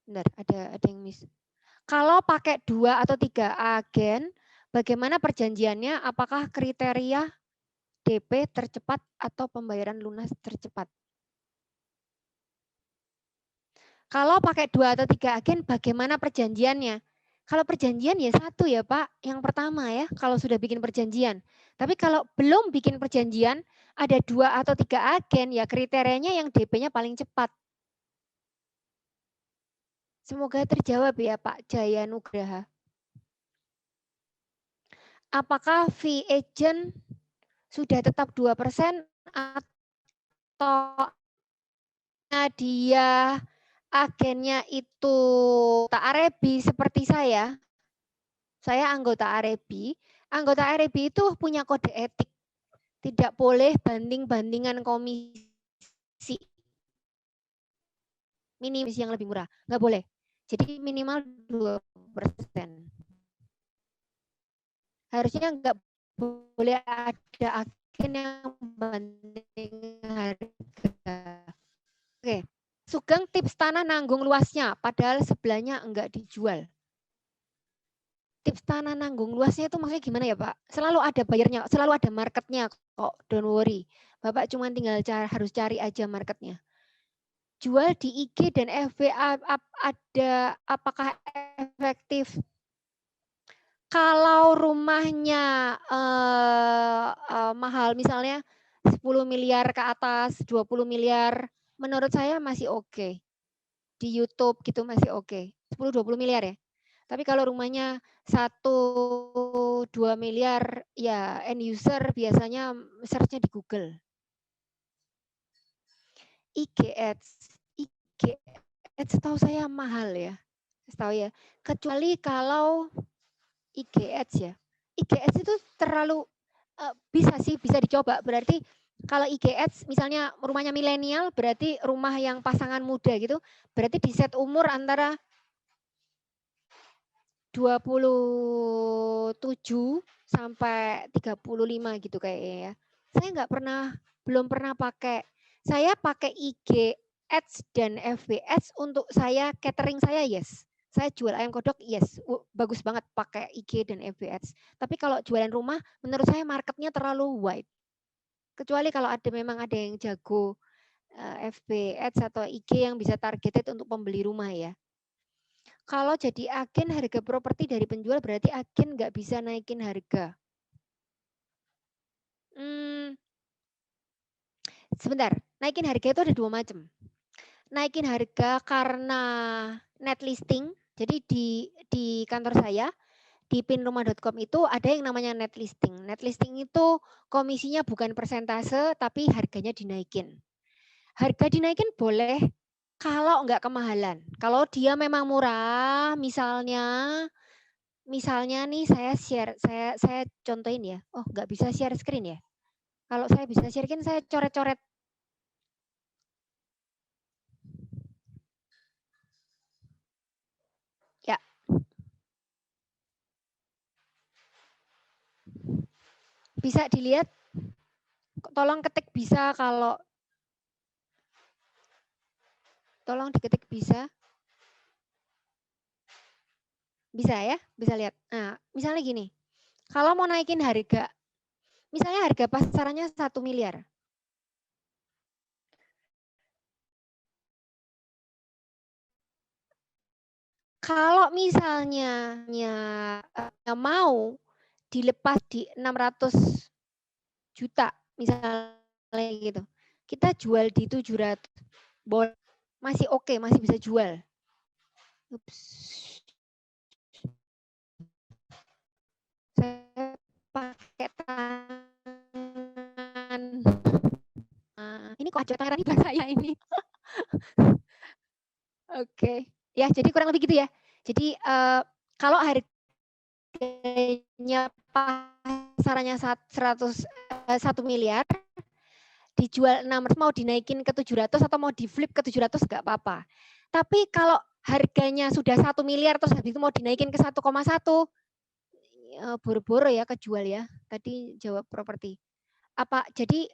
Bentar, ada yang miss. Kalau pakai 2 atau 3 agen, bagaimana perjanjiannya? Apakah kriteria DP tercepat atau pembayaran lunas tercepat? Kalau pakai 2 atau 3 agen, bagaimana perjanjiannya? Kalau perjanjian ya satu ya Pak, yang pertama ya, kalau sudah bikin perjanjian. Tapi kalau belum bikin perjanjian, ada 2 atau 3 agen, ya kriterianya yang DP-nya paling cepat. Semoga terjawab ya Pak Jaya Nugraha. Apakah fee agent sudah tetap 2% atau dia agennya itu anggota Arebi seperti saya anggota Arebi, Anggota REB itu punya kode etik. Tidak boleh banding-bandingan komisi. Minimis yang lebih murah. Nggak boleh. Jadi minimal 2%. Harusnya nggak boleh ada agen yang banding harga. Oke. Sugeng tips tanah nanggung luasnya, padahal sebelahnya enggak dijual. Tips tanah nanggung luasnya itu maksudnya gimana ya Pak? Selalu ada bayarnya, selalu ada marketnya kok, don't worry. Bapak cuma tinggal harus cari aja marketnya. Jual di IG dan FB ada apakah efektif? Kalau rumahnya mahal, misalnya 10 miliar ke atas, 20 miliar, menurut saya masih oke. Di YouTube gitu masih oke. 10-20 miliar ya. Tapi kalau rumahnya 1-2 miliar, ya end user biasanya search-nya di Google. IG Ads setahu saya mahal ya. Setahu ya. Kecuali kalau IG Ads ya. IG Ads itu terlalu bisa dicoba. Berarti kalau IG Ads misalnya rumahnya milenial, berarti rumah yang pasangan muda gitu, berarti di set umur antara 27 sampai 35 gitu kayaknya ya. Saya belum pernah pakai. Saya pakai IG Ads dan FB Ads untuk saya catering saya, yes. Saya jual ayam kodok, yes. Bagus banget pakai IG dan FB Ads. Tapi kalau jualan rumah, menurut saya marketnya terlalu wide. Kecuali kalau memang ada yang jago FB Ads atau IG yang bisa targeted untuk pembeli rumah ya. Kalau jadi agen harga properti dari penjual berarti agen nggak bisa naikin harga. Sebentar, naikin harga itu ada 2 macam. Naikin harga karena net listing. Jadi di kantor saya di pinrumah.com itu ada yang namanya net listing. Net listing itu komisinya bukan persentase tapi harganya dinaikin. Harga dinaikin boleh kalau nggak kemahalan. Kalau dia memang murah, misalnya nih saya contohin ya. Oh, nggak bisa share screen ya. Kalau saya bisa share screen, saya coret-coret. Ya. Bisa dilihat. Tolong ketik bisa kalau tolong diketik bisa. Bisa ya, bisa lihat. Nah, misalnya gini. Kalau mau naikin harga, misalnya harga pasarannya 1 miliar. Kalau misalnya mau dilepas di 600 juta misalnya gitu. Kita jual di 700. Masih oke, masih bisa jual. Ups. Saya pakai tangan. Ini kok ada tangan di saya ini. Oke. Ya, jadi kurang lebih gitu ya. Jadi kalau harganya pasarannya 1 miliar, dijual 600 mau dinaikin ke 700 atau mau di flip ke 700 nggak apa-apa. Tapi kalau harganya sudah 1 miliar terus habis itu mau dinaikin ke 1,1, boro-boro ya kejual ya. Tadi jawab properti. Apa jadi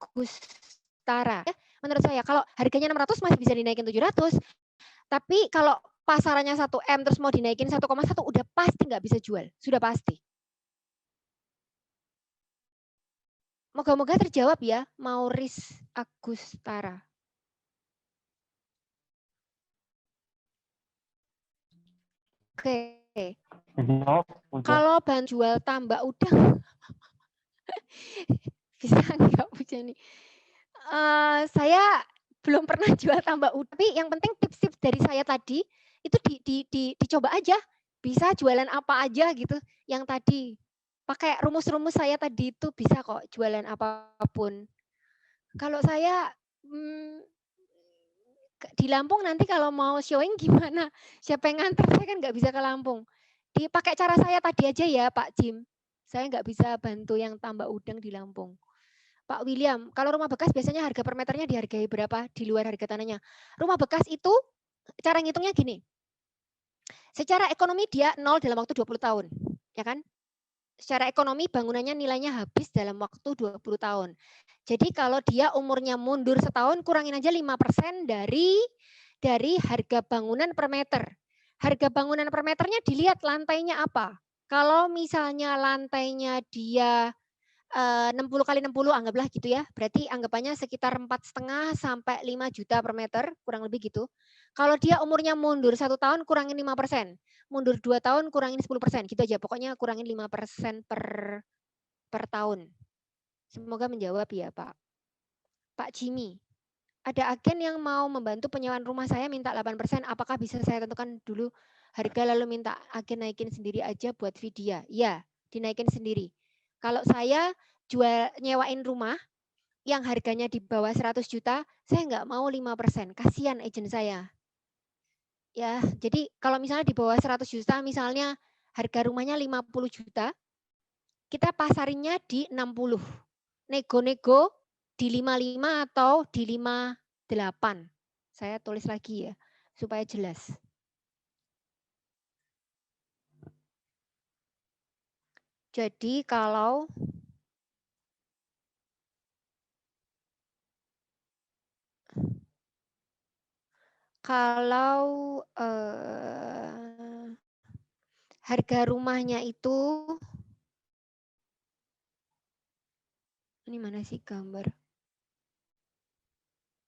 Agustara. Menurut saya kalau harganya 600 masih bisa dinaikin 700. Tapi kalau pasarannya 1M terus mau dinaikin 1,1 udah pasti nggak bisa jual. Sudah pasti. Moga-moga terjawab ya, Mauris Agustara. Oke. Kalau bahan jual tambah udang, bisa nggak Bu Jenny? Saya belum pernah jual tambah udang, tapi yang penting tips-tips dari saya tadi itu dicoba aja. Bisa jualan apa aja gitu. Yang tadi pakai rumus-rumus saya tadi itu bisa kok jualan apapun. Kalau saya Di Lampung nanti kalau mau showing gimana? Siapa yang nganter? Saya kan nggak bisa ke Lampung. Dipakai cara saya tadi aja ya Pak Jim. Saya nggak bisa bantu yang tambak udang di Lampung. Pak William, kalau rumah bekas biasanya harga per meternya dihargai berapa di luar harga tanahnya? Rumah bekas itu cara ngitungnya gini. Secara ekonomi dia 0 dalam waktu 20 tahun, ya kan? Secara ekonomi bangunannya nilainya habis dalam waktu 20 tahun. Jadi kalau dia umurnya mundur setahun, kurangin aja 5% dari harga bangunan per meter. Harga bangunan per meternya dilihat lantainya apa. Kalau misalnya lantainya dia 60 kali 60 anggaplah gitu ya. Berarti anggapannya sekitar 4,5 sampai 5 juta per meter, kurang lebih gitu. Kalau dia umurnya mundur 1 tahun kurangin 5%. Mundur 2 tahun kurangin 10%. Gitu aja. Pokoknya kurangin 5% per tahun. Semoga menjawab ya Pak. Pak Jimmy, ada agen yang mau membantu penyewaan rumah saya minta 8%. Apakah bisa saya tentukan dulu harga lalu minta agen naikin sendiri aja buat vidya? Ya, dinaikin sendiri. Kalau saya nyewain rumah yang harganya di bawah 100 juta, saya nggak mau 5%. Kasihan agent saya. Ya, jadi kalau misalnya di bawah 100 juta, misalnya harga rumahnya 50 juta, kita pasarinnya di 60. Nego-nego di 55 atau di 58. Saya tulis lagi ya, supaya jelas. Jadi kalau harga rumahnya itu, ini mana sih gambar?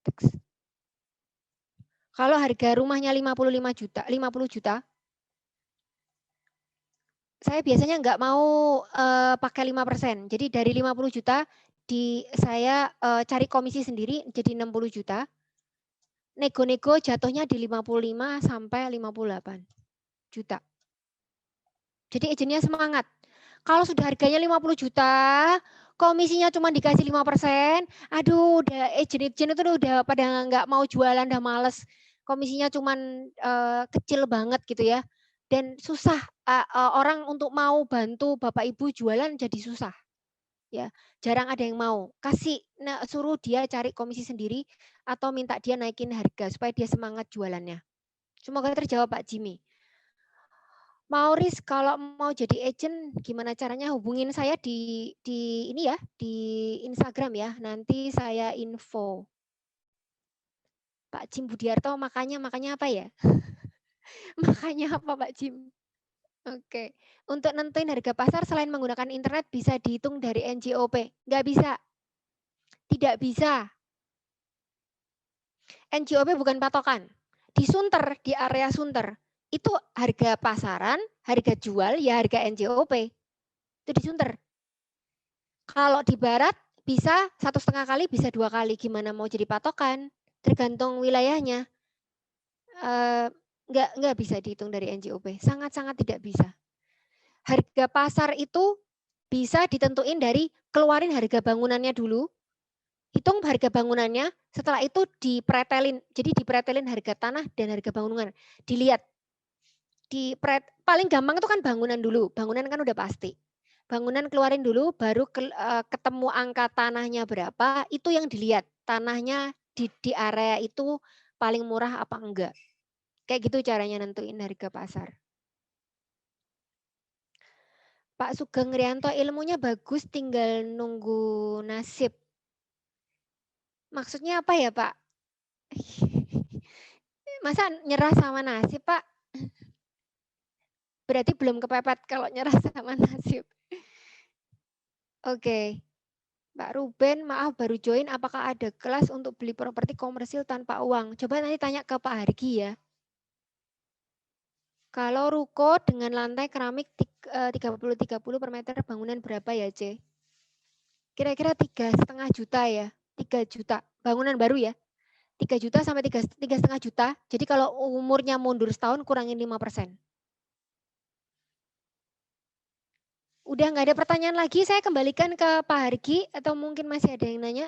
Teks. Kalau harga rumahnya 50 juta, saya biasanya nggak mau pakai 5%. Jadi dari 50 juta saya cari komisi sendiri jadi 60 juta. Nego-nego jatuhnya di 55 sampai 58 juta. Jadi agentnya semangat. Kalau sudah harganya 50 juta, komisinya cuma dikasih 5%, aduh udah agent itu udah pada nggak mau jualan, udah males. Komisinya cuma kecil banget gitu ya. Dan susah orang untuk mau bantu Bapak Ibu jualan jadi susah. Ya, jarang ada yang mau. Suruh dia cari komisi sendiri atau minta dia naikin harga supaya dia semangat jualannya. Semoga terjawab Pak Jimmy. Mauris, kalau mau jadi agent gimana caranya? Hubungin saya di ini ya, di Instagram ya. Nanti saya info. Pak Jim Budiarto makanya apa ya? Makanya apa Pak Jim? Oke. Untuk nentuin harga pasar selain menggunakan internet bisa dihitung dari NJOP? Nggak bisa. Tidak bisa. NJOP bukan patokan. Di Sunter, di area Sunter, itu harga pasaran, harga jual, ya harga NJOP. Itu di Sunter. Kalau di barat bisa 1,5 kali, bisa 2 kali. Gimana mau jadi patokan? Tergantung wilayahnya. Nggak bisa dihitung dari NJOP. Sangat-sangat tidak bisa. Harga pasar itu bisa ditentuin dari keluarin harga bangunannya dulu, hitung harga bangunannya, setelah itu dipretelin. Jadi dipretelin harga tanah dan harga bangunan. Dilihat. Paling gampang itu kan bangunan dulu. Bangunan kan udah pasti. Bangunan keluarin dulu, baru ketemu angka tanahnya berapa, itu yang dilihat. Tanahnya di area itu paling murah apa enggak. Kayak gitu caranya nentuin harga pasar. Pak Sugeng Rianto ilmunya bagus, tinggal nunggu nasib. Maksudnya apa ya Pak? Masa nyerah sama nasib Pak? Berarti belum kepepet kalau nyerah sama nasib. Oke. Pak Ruben, maaf baru join, apakah ada kelas untuk beli properti komersil tanpa uang? Coba nanti tanya ke Pak Hargi ya. Kalau ruko dengan lantai keramik 30-30 per meter bangunan berapa ya, C? Kira-kira 3,5 juta ya. 3 juta. Bangunan baru ya. 3 juta sampai 3,5 juta. Jadi kalau umurnya mundur setahun kurangin 5%. Udah nggak ada pertanyaan lagi, saya kembalikan ke Pak Hargi atau mungkin masih ada yang nanya?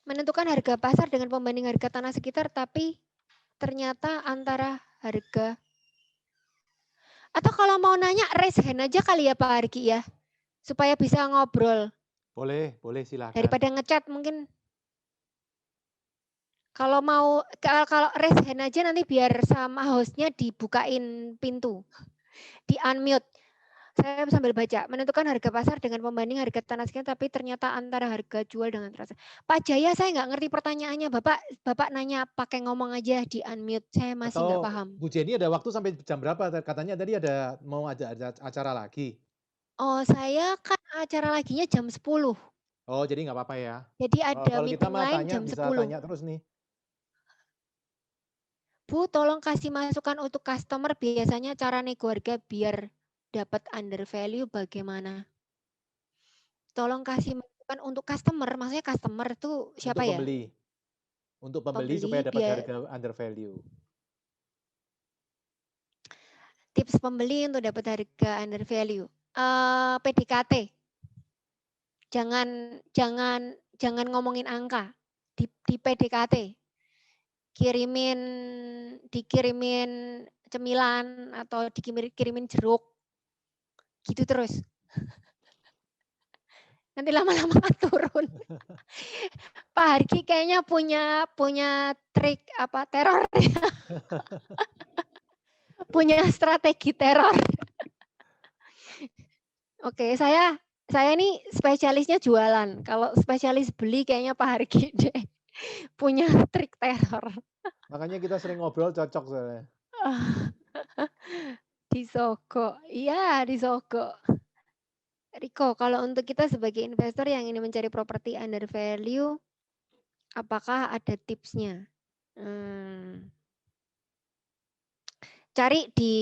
Menentukan harga pasar dengan pembanding harga tanah sekitar, tapi ternyata antara harga. Atau kalau mau nanya, raise hand aja kali ya Pak Argi ya. Supaya bisa ngobrol. Boleh silahkan. Daripada ngechat mungkin. Kalau mau, kalau raise hand aja nanti biar sama hostnya dibukain pintu. Di unmute. Saya sambil baca, menentukan harga pasar dengan pembanding harga tanah sekian, tapi ternyata antara harga jual dengan transaksi. Pak Jaya, saya nggak ngerti pertanyaannya. Bapak nanya pakai ngomong aja di unmute. Saya masih nggak paham. Bu Jenny ada waktu sampai jam berapa? Katanya tadi mau ada acara lagi. Oh, saya kan acara laginya jam 10. Oh, jadi nggak apa-apa ya. Jadi ada Kalau kita meeting mau lain tanya, jam bisa 10. tanya terus nih. Bu, tolong kasih masukan untuk customer, biasanya cara nego harga biar dapat under value bagaimana? Tolong kasih masukan untuk customer, maksudnya customer itu siapa Untuk ya? pembeli. Untuk pembeli supaya dapat harga under value. Tips pembeli untuk dapat harga under value. PDKT. Jangan ngomongin angka. Di PDKT. Dikirimin cemilan atau dikirimin jeruk. Gitu terus. Nanti lama-lama turun. Pak Hargi kayaknya punya trik apa teror. Punya strategi teror. Oke, saya ini spesialisnya jualan. Kalau spesialis beli kayaknya Pak Hargi deh. Punya trik teror. Makanya kita sering ngobrol cocok soalnya. Disogok. Iya, disogok. Riko, kalau untuk kita sebagai investor yang ingin mencari properti under value, apakah ada tipsnya? Cari di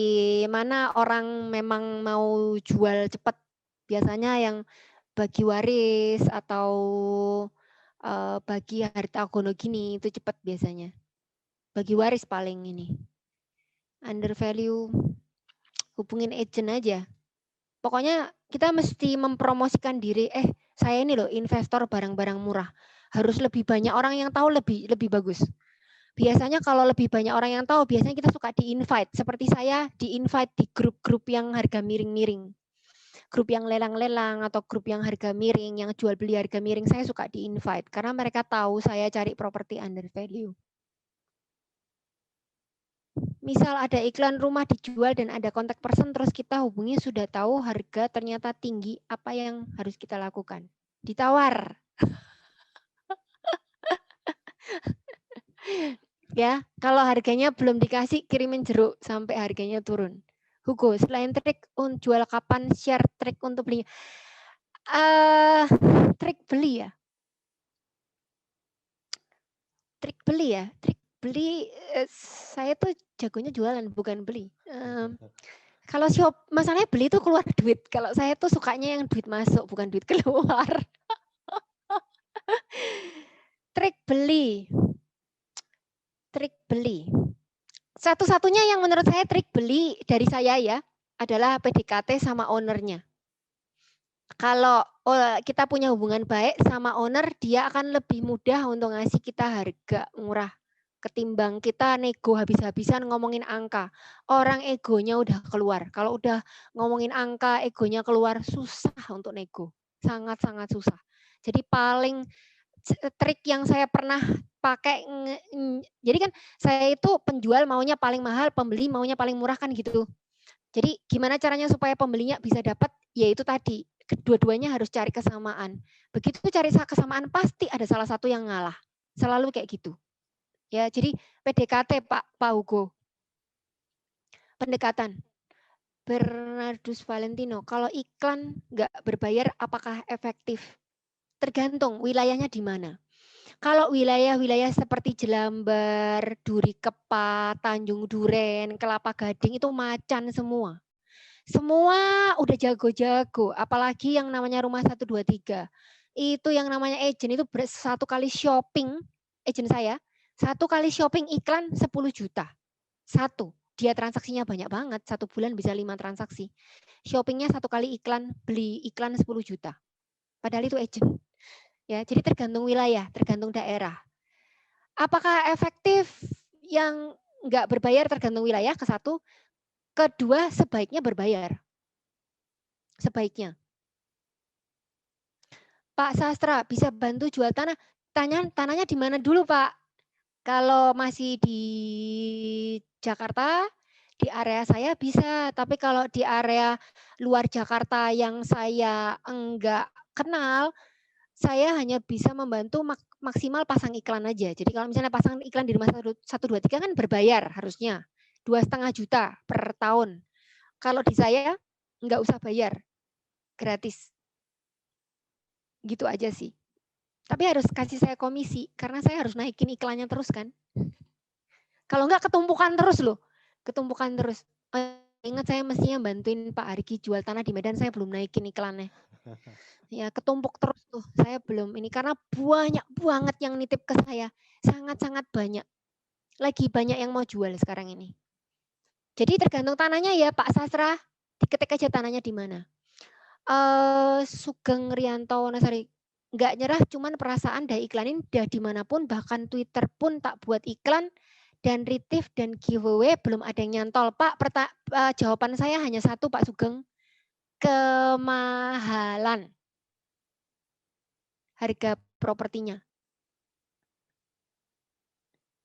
mana orang memang mau jual cepat. Biasanya yang bagi waris atau bagi harta gono gini itu cepat biasanya. Bagi waris paling ini. Under value, hubungin agent aja. Pokoknya kita mesti mempromosikan diri. Saya ini loh investor barang-barang murah. Harus lebih banyak orang yang tahu lebih bagus. Biasanya kalau lebih banyak orang yang tahu, biasanya kita suka di-invite. Seperti saya di-invite di grup-grup yang harga miring-miring. Grup yang lelang-lelang atau grup yang harga miring, yang jual beli harga miring, saya suka di-invite. Karena mereka tahu saya cari properti under value. Misal ada iklan rumah dijual dan ada kontak person, terus kita hubungi sudah tahu harga ternyata tinggi, apa yang harus kita lakukan? Ditawar. Ya, kalau harganya belum dikasih, kirimin jeruk sampai harganya turun. Hugo, selain trik jual kapan, share trik untuk beli. Trik beli ya? Trik beli ya? Trik beli, saya tuh jagonya jualan, bukan beli. Kalau masalahnya beli itu keluar duit. Kalau saya tuh sukanya yang duit masuk, bukan duit keluar. Trik beli. Trik beli. Satu-satunya yang menurut saya trik beli dari saya ya, adalah PDKT sama ownernya. Kalau kita punya hubungan baik sama owner, dia akan lebih mudah untuk ngasih kita harga murah. Ketimbang kita nego habis-habisan ngomongin angka. Orang egonya udah keluar. Kalau udah ngomongin angka, egonya keluar, susah untuk nego. Sangat-sangat susah. Jadi paling trik yang saya pernah pakai, jadi kan saya itu penjual maunya paling mahal, pembeli maunya paling murah kan gitu. Jadi gimana caranya supaya pembelinya bisa dapat? Yaitu tadi, kedua-duanya harus cari kesamaan. Begitu cari kesamaan pasti ada salah satu yang ngalah. Selalu kayak gitu. Ya, jadi PDKT Pak Hugo. Pendekatan. Bernardus Valentino, kalau iklan nggak berbayar apakah efektif? Tergantung wilayahnya di mana. Kalau wilayah-wilayah seperti Jelambar, Duri Kepa, Tanjung Duren, Kelapa Gading itu macan semua. Semua udah jago-jago, apalagi yang namanya Rumah 123. Itu yang namanya agent itu satu kali shopping, agent saya, satu kali shopping iklan 10 juta. Satu, dia transaksinya banyak banget, satu bulan bisa 5 transaksi. Shoppingnya satu kali iklan, beli iklan 10 juta. Padahal itu agent. Ya, jadi tergantung wilayah, tergantung daerah. Apakah efektif yang nggak berbayar tergantung wilayah ke satu, kedua sebaiknya berbayar. Sebaiknya. Pak Sastra bisa bantu jual tanah. Tanahnya di mana dulu, Pak? Kalau masih di Jakarta, di area saya bisa. Tapi kalau di area luar Jakarta yang saya enggak kenal, saya hanya bisa membantu maksimal pasang iklan aja. Jadi kalau misalnya pasang iklan di rumah 123 kan berbayar harusnya. 2,5 juta per tahun. Kalau di saya enggak usah bayar. Gratis. Gitu aja sih. Tapi harus kasih saya komisi, karena saya harus naikin iklannya terus kan. Kalau enggak ketumpukan terus loh. Ketumpukan terus. Ingat saya mestinya bantuin Pak Argi jual tanah di Medan, saya belum naikin iklannya. Ya ketumpuk terus tuh, saya belum ini. Karena banyak banget yang nitip ke saya. Sangat-sangat banyak. Lagi banyak yang mau jual sekarang ini. Jadi tergantung tanahnya ya Pak Sastra. Diketik aja tanahnya di mana. Sugeng Rianto Nasari. Nggak nyerah, cuman perasaan dah iklanin dah dimanapun, bahkan Twitter pun tak buat iklan, dan retweet dan giveaway belum ada yang nyantol. Pak, jawaban saya hanya satu Pak Sugeng, kemahalan harga propertinya.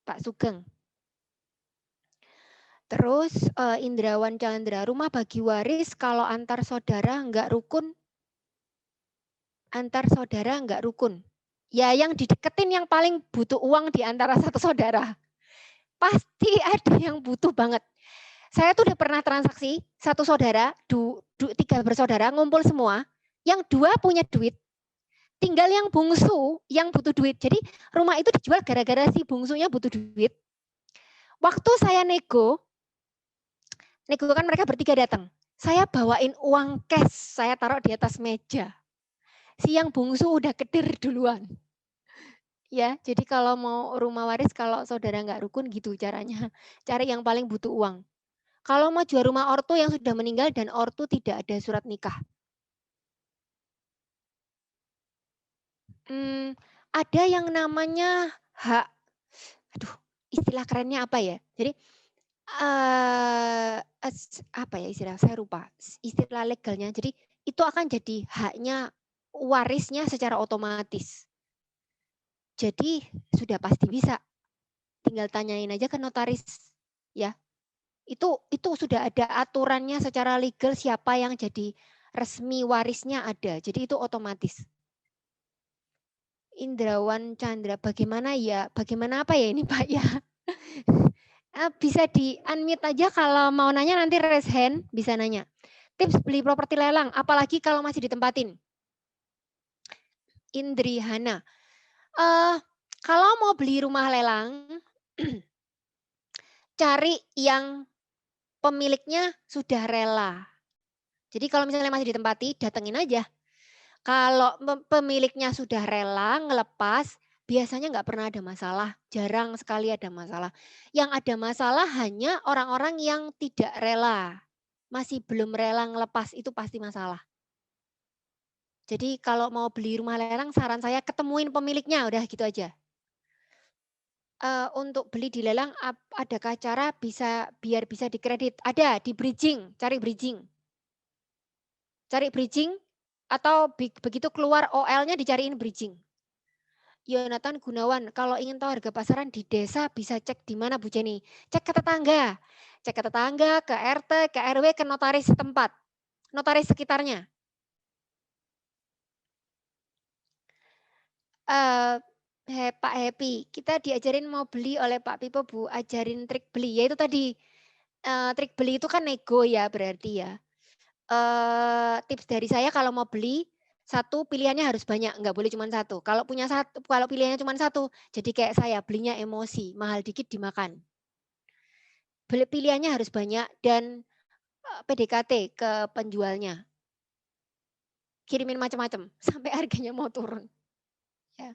Pak Sugeng. Terus Indrawan Chandra, rumah bagi waris kalau antar saudara nggak rukun, antar saudara nggak rukun. Ya yang dideketin yang paling butuh uang di antara satu saudara. Pasti ada yang butuh banget. Saya tuh udah pernah transaksi, satu saudara, 3 bersaudara ngumpul semua, yang 2 punya duit, tinggal yang bungsu yang butuh duit. Jadi rumah itu dijual gara-gara si bungsunya butuh duit. Waktu saya nego kan mereka bertiga datang. Saya bawain uang cash, saya taruh di atas meja. Si yang bungsu udah kedir duluan. Ya, jadi kalau mau rumah waris, kalau saudara nggak rukun gitu caranya. Cari yang paling butuh uang. Kalau mau jual rumah ortu yang sudah meninggal dan ortu tidak ada surat nikah. Ada yang namanya hak, aduh istilah kerennya apa ya? Jadi apa ya istilah, saya lupa istilah legalnya. Jadi itu akan jadi haknya warisnya secara otomatis. Jadi sudah pasti bisa. Tinggal tanyain aja ke notaris ya. Itu sudah ada aturannya secara legal siapa yang jadi resmi warisnya ada. Jadi itu otomatis. Indrawan Chandra, bagaimana apa ya ini Pak ya? Bisa di unmute aja kalau mau nanya, nanti raise hand bisa nanya. Tips beli properti lelang, apalagi kalau masih ditempatin. Indrihana, kalau mau beli rumah lelang, cari yang pemiliknya sudah rela. Jadi kalau misalnya masih ditempati, datengin aja. Kalau pemiliknya sudah rela ngelepas, biasanya nggak pernah ada masalah. Jarang sekali ada masalah. Yang ada masalah hanya orang-orang yang tidak rela. Masih belum rela ngelepas, itu pasti masalah. Jadi kalau mau beli rumah lelang, saran saya ketemuin pemiliknya, udah gitu aja. Untuk beli di lelang, adakah cara biar bisa dikredit? Ada, di bridging, cari bridging. Cari bridging, atau begitu keluar OL-nya dicariin bridging. Yonatan Gunawan, kalau ingin tahu harga pasaran di desa bisa cek di mana Bu Jenny? Cek ke tetangga. Cek ke tetangga, ke RT, ke RW, ke notaris setempat. Notaris sekitarnya. Pak Happy, kita diajarin mau beli oleh Pak Pipo Bu, ajarin trik beli. Ya itu tadi, trik beli itu kan nego ya berarti ya. Tips dari saya kalau mau beli, satu pilihannya harus banyak, nggak boleh cuma satu. Kalau pilihannya cuma satu, jadi kayak saya belinya emosi, mahal dikit dimakan. Pilihannya harus banyak dan PDKT ke penjualnya. Kirimin macam-macam sampai harganya mau turun. Ya.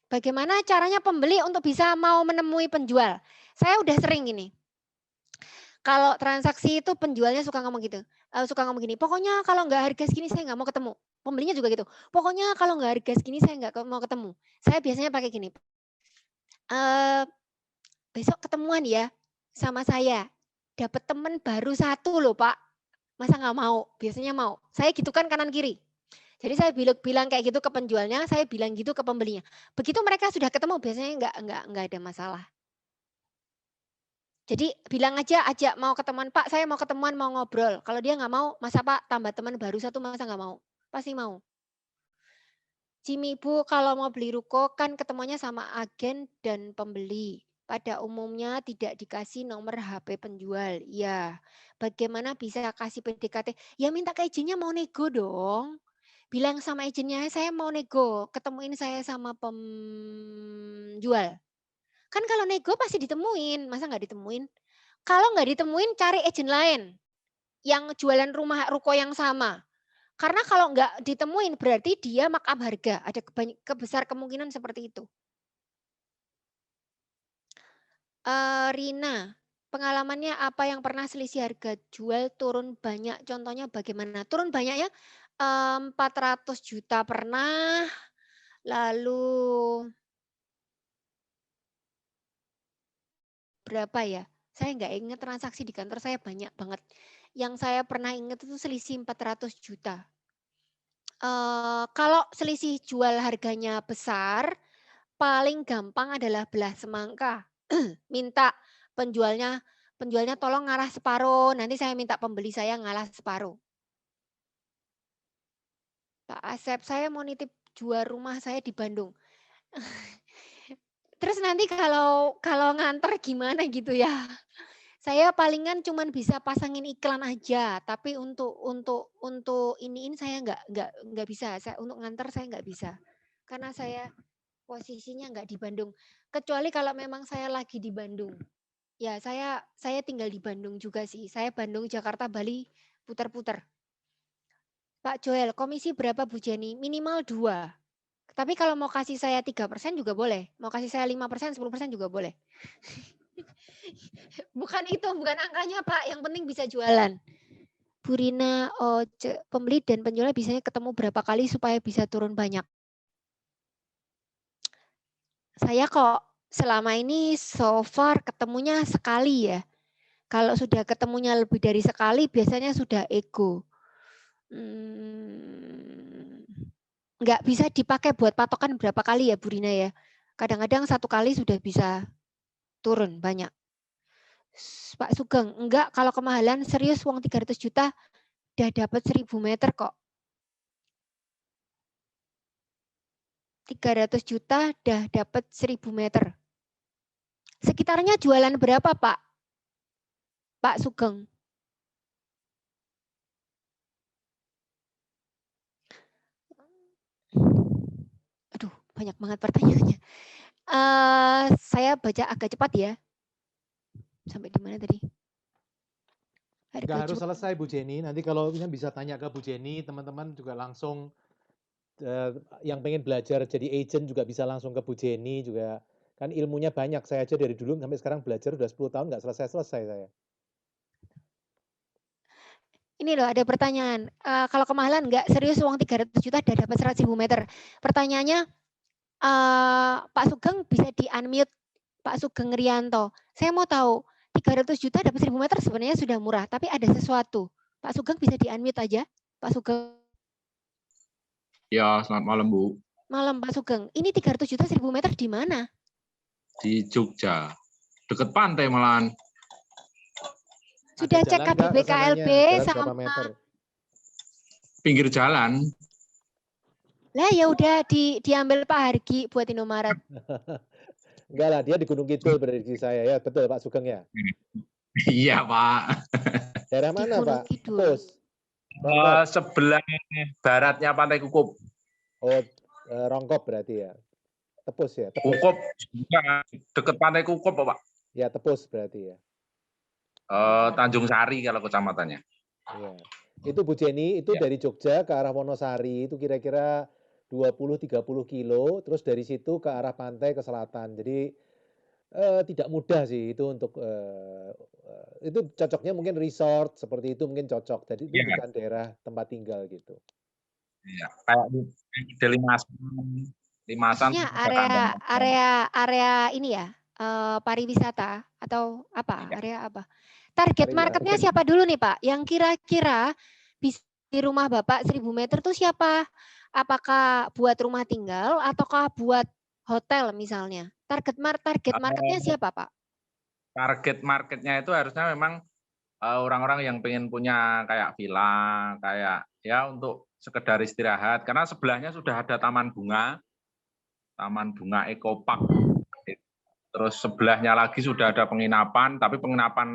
Bagaimana caranya pembeli untuk bisa mau menemui penjual? Saya udah sering gini. Kalau transaksi itu penjualnya suka ngomong gitu, suka ngomong gini, pokoknya kalau nggak harga segini saya nggak mau ketemu. Pembelinya juga gitu. Pokoknya kalau nggak harga segini saya nggak mau ketemu. Saya biasanya pakai gini. Besok ketemuan ya sama saya. Dapat temen baru 1 loh Pak. Masa nggak mau? Biasanya mau. Saya gitu kan kanan kiri. Jadi saya bilang kayak gitu ke penjualnya, saya bilang gitu ke pembelinya. Begitu mereka sudah ketemu, biasanya nggak ada masalah. Jadi bilang aja ajak mau ketemuan, Pak saya mau ketemuan mau ngobrol. Kalau dia nggak mau, masa Pak tambah teman baru 1 masa nggak mau? Pasti mau. Jimmy Bu kalau mau beli ruko kan ketemuannya sama agen dan pembeli. Pada umumnya tidak dikasih nomor HP penjual. Ya, bagaimana bisa kasih PDKT? Ya minta ke agennya mau nego dong. Bilang sama agennya saya mau nego, ketemuin saya sama penjual. Kan kalau nego pasti ditemuin, masa nggak ditemuin? Kalau nggak ditemuin cari agen lain yang jualan rumah ruko yang sama. Karena kalau nggak ditemuin berarti dia markup harga. Ada besar kemungkinan seperti itu. Rina, pengalamannya apa yang pernah selisih harga jual turun banyak? Contohnya bagaimana? Turun banyak ya? 400 juta pernah. Lalu berapa ya? Saya nggak ingat transaksi di kantor saya banyak banget. Yang saya pernah ingat itu selisih 400 juta. Kalau selisih jual harganya besar, paling gampang adalah belah semangka. Minta penjualnya tolong ngalah separuh, nanti saya minta pembeli saya ngalah separuh. Pak Asep, saya mau nitip jual rumah saya di Bandung. Terus nanti kalau nganter gimana gitu ya? Saya palingan cuman bisa pasangin iklan aja, tapi untuk iniin saya nggak bisa. Saya untuk nganter saya nggak bisa. Karena saya posisinya nggak di Bandung. Kecuali kalau memang saya lagi di Bandung. Ya, saya tinggal di Bandung juga sih. Saya Bandung, Jakarta, Bali putar-putar. Pak Joel, komisi berapa Bu Jenny? Minimal 2. Tapi kalau mau kasih saya 3% juga boleh. Mau kasih saya 5%, 10% juga boleh. Bukan itu, bukan angkanya Pak. Yang penting bisa jualan. Bu Rina, pembeli dan penjual biasanya ketemu berapa kali supaya bisa turun banyak? Saya kok selama ini so far ketemunya sekali ya. Kalau sudah ketemunya lebih dari sekali biasanya sudah ego. Nggak bisa dipakai buat patokan berapa kali ya Bu Rina ya. Kadang-kadang 1 kali sudah bisa turun banyak. Pak Sugeng, enggak kalau kemahalan serius uang 300 juta udah dapat 1000 meter kok. 300 juta udah dapat 1000 meter. Sekitarnya jualan berapa Pak? Pak Sugeng. Aduh, banyak banget pertanyaannya. Saya baca agak cepat ya. Sampai di mana tadi? Nggak harus selesai Bu Jenny. Nanti kalau bisa tanya ke Bu Jenny, teman-teman juga langsung yang pengen belajar jadi agent juga bisa langsung ke Bu Jenny juga. Kan ilmunya banyak. Saya aja dari dulu sampai sekarang belajar udah 10 tahun nggak selesai-selesai saya. Ini loh ada pertanyaan. Kalau kemahalan nggak serius uang 300 juta udah dapat 100.000 meter. Pertanyaannya Pak Sugeng bisa di-unmute Pak Sugeng Rianto. Saya mau tahu 300 juta dapat 1000 meter sebenarnya sudah murah, tapi ada sesuatu. Pak Sugeng bisa di-unmute aja, Pak Sugeng. Ya, selamat malam Bu. Malam Pak Sugeng. Ini 300 juta 1000 meter di mana? Di Jogja, dekat pantai malahan. Sudah cek KBB KLB sama pinggir jalan. Lah ya udah diambil Pak Hargi buat Indomaret. Enggak lah, dia di Gunung Kidul prediksi saya ya, betul Pak Sugeng ya? Iya Pak. Daerah mana Pak? Tepus? Sebelah baratnya Pantai Kukup. Oh, Rongkop berarti ya? Tepus ya? Tepus. Kukup, dekat Pantai Kukup Pak. Ya Tepus berarti ya? Tanjung Sari kalau kecamatannya. Iya. Itu Bu Jenny, itu ya. Dari Jogja ke arah Wonosari, itu kira-kira 20-30 kilo, terus dari situ ke arah pantai ke selatan. Jadi tidak mudah sih itu untuk, itu cocoknya mungkin resort, seperti itu mungkin cocok. Jadi itu bukan daerah tempat tinggal gitu. Iya, kayak di Limasan Maksudnya ada kandang. area ini ya, pariwisata atau apa? Iya. Area apa? Target marketnya Mungkin siapa dulu nih Pak? Yang kira-kira bisa di rumah Bapak 1000 meter tuh siapa? Apakah buat rumah tinggal ataukah buat hotel misalnya? Target marketnya siapa Pak? Target marketnya itu harusnya memang orang-orang yang pengen punya kayak villa, kayak ya untuk sekedar istirahat. Karena sebelahnya sudah ada taman bunga Eco Park. Terus sebelahnya lagi sudah ada penginapan, tapi penginapan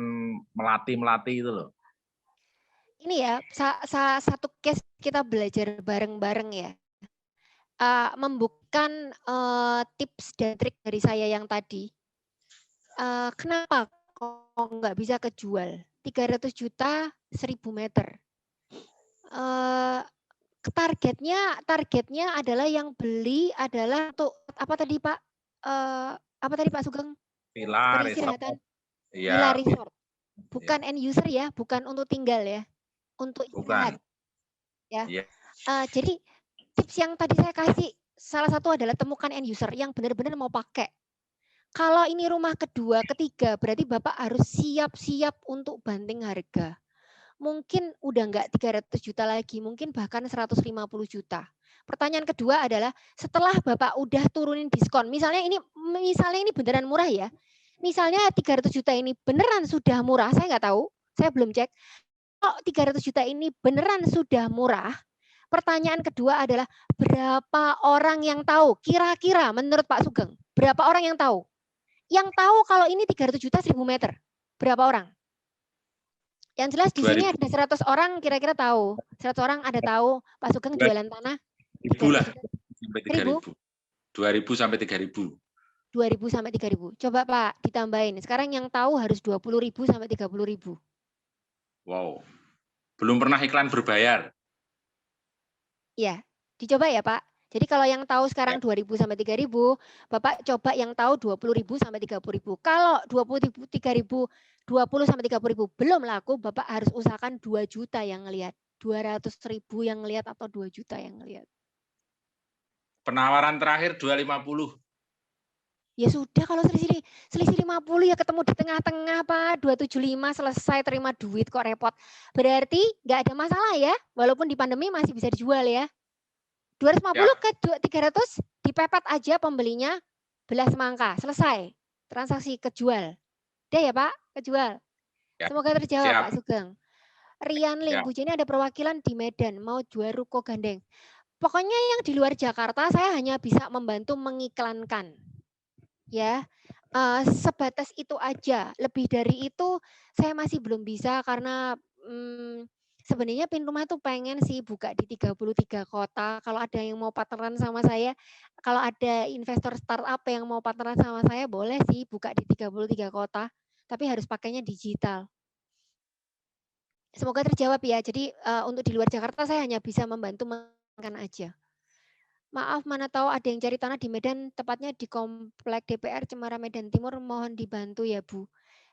melati itu loh. Ini ya, satu case kita belajar bareng-bareng ya. Membuka tips dan trik dari saya yang tadi. Kenapa kok nggak bisa kejual? 300 juta 1000 meter. Targetnya adalah yang beli adalah untuk apa tadi Pak? Apa tadi Pak Sugeng? Villa, resort. Villa Iya. resort. Bukan end user ya, bukan untuk tinggal ya. Untuk istirahat. Ya. Iya. Jadi tips yang tadi saya kasih salah satu adalah temukan end user yang benar-benar mau pakai. Kalau ini rumah kedua, ketiga, berarti Bapak harus siap-siap untuk banting harga. Mungkin udah nggak 300 juta lagi, mungkin bahkan 150 juta. Pertanyaan kedua adalah setelah Bapak udah turunin diskon, misalnya ini beneran murah ya. Misalnya 300 juta ini beneran sudah murah, saya nggak tahu, saya belum cek. Kalau 300 juta ini beneran sudah murah, pertanyaan kedua adalah berapa orang yang tahu? Kira-kira menurut Pak Sugeng, berapa orang yang tahu? Yang tahu kalau ini 300 juta 1000 meter. Berapa orang? Yang jelas di sini ada 100 orang kira-kira tahu. 100 orang ada tahu Pak Sugeng jualan tanah. 1.000 lah. Sampai 3.000. 2.000 sampai 3.000. 2.000 sampai 3.000. Coba Pak ditambahin. Sekarang yang tahu harus 20.000 sampai 30.000. Wow. Belum pernah iklan berbayar. Iya, dicoba ya Pak. Jadi kalau yang tahu sekarang 2.000 sampai 3.000, Bapak coba yang tahu 20.000 sampai 30.000. Kalau 20.000, 3.000, 20 sampai 30.000 belum laku, Bapak harus usahakan 2 juta yang ngelihat. 200.000 yang ngelihat atau 2 juta yang ngelihat. Penawaran terakhir 250. Ya sudah kalau selisih 50 ya ketemu di tengah-tengah Pak. 275 selesai terima duit kok repot. Berarti nggak ada masalah ya. Walaupun di pandemi masih bisa dijual ya. 250 ya. Ke 300 dipepet aja pembelinya belas mangka. Selesai. Transaksi kejual. Udah ya Pak, kejual. Ya. Semoga terjawab siap. Pak Sugeng. Rian Ling, Bu Jenny ada perwakilan di Medan. Mau jual ruko gandeng. Pokoknya yang di luar Jakarta saya hanya bisa membantu mengiklankan. Ya, sebatas itu aja. Lebih dari itu saya masih belum bisa karena sebenarnya Pin Rumah itu pengen sih buka di 33 kota. Kalau ada yang mau partneran sama saya, kalau ada investor startup yang mau partneran sama saya, boleh sih buka di 33 kota. Tapi harus pakainya digital. Semoga terjawab ya. Jadi untuk di luar Jakarta saya hanya bisa membantu mengiklankan aja. Maaf, mana tahu ada yang cari tanah di Medan, tepatnya di Komplek DPR Cemara Medan Timur, mohon dibantu ya Bu.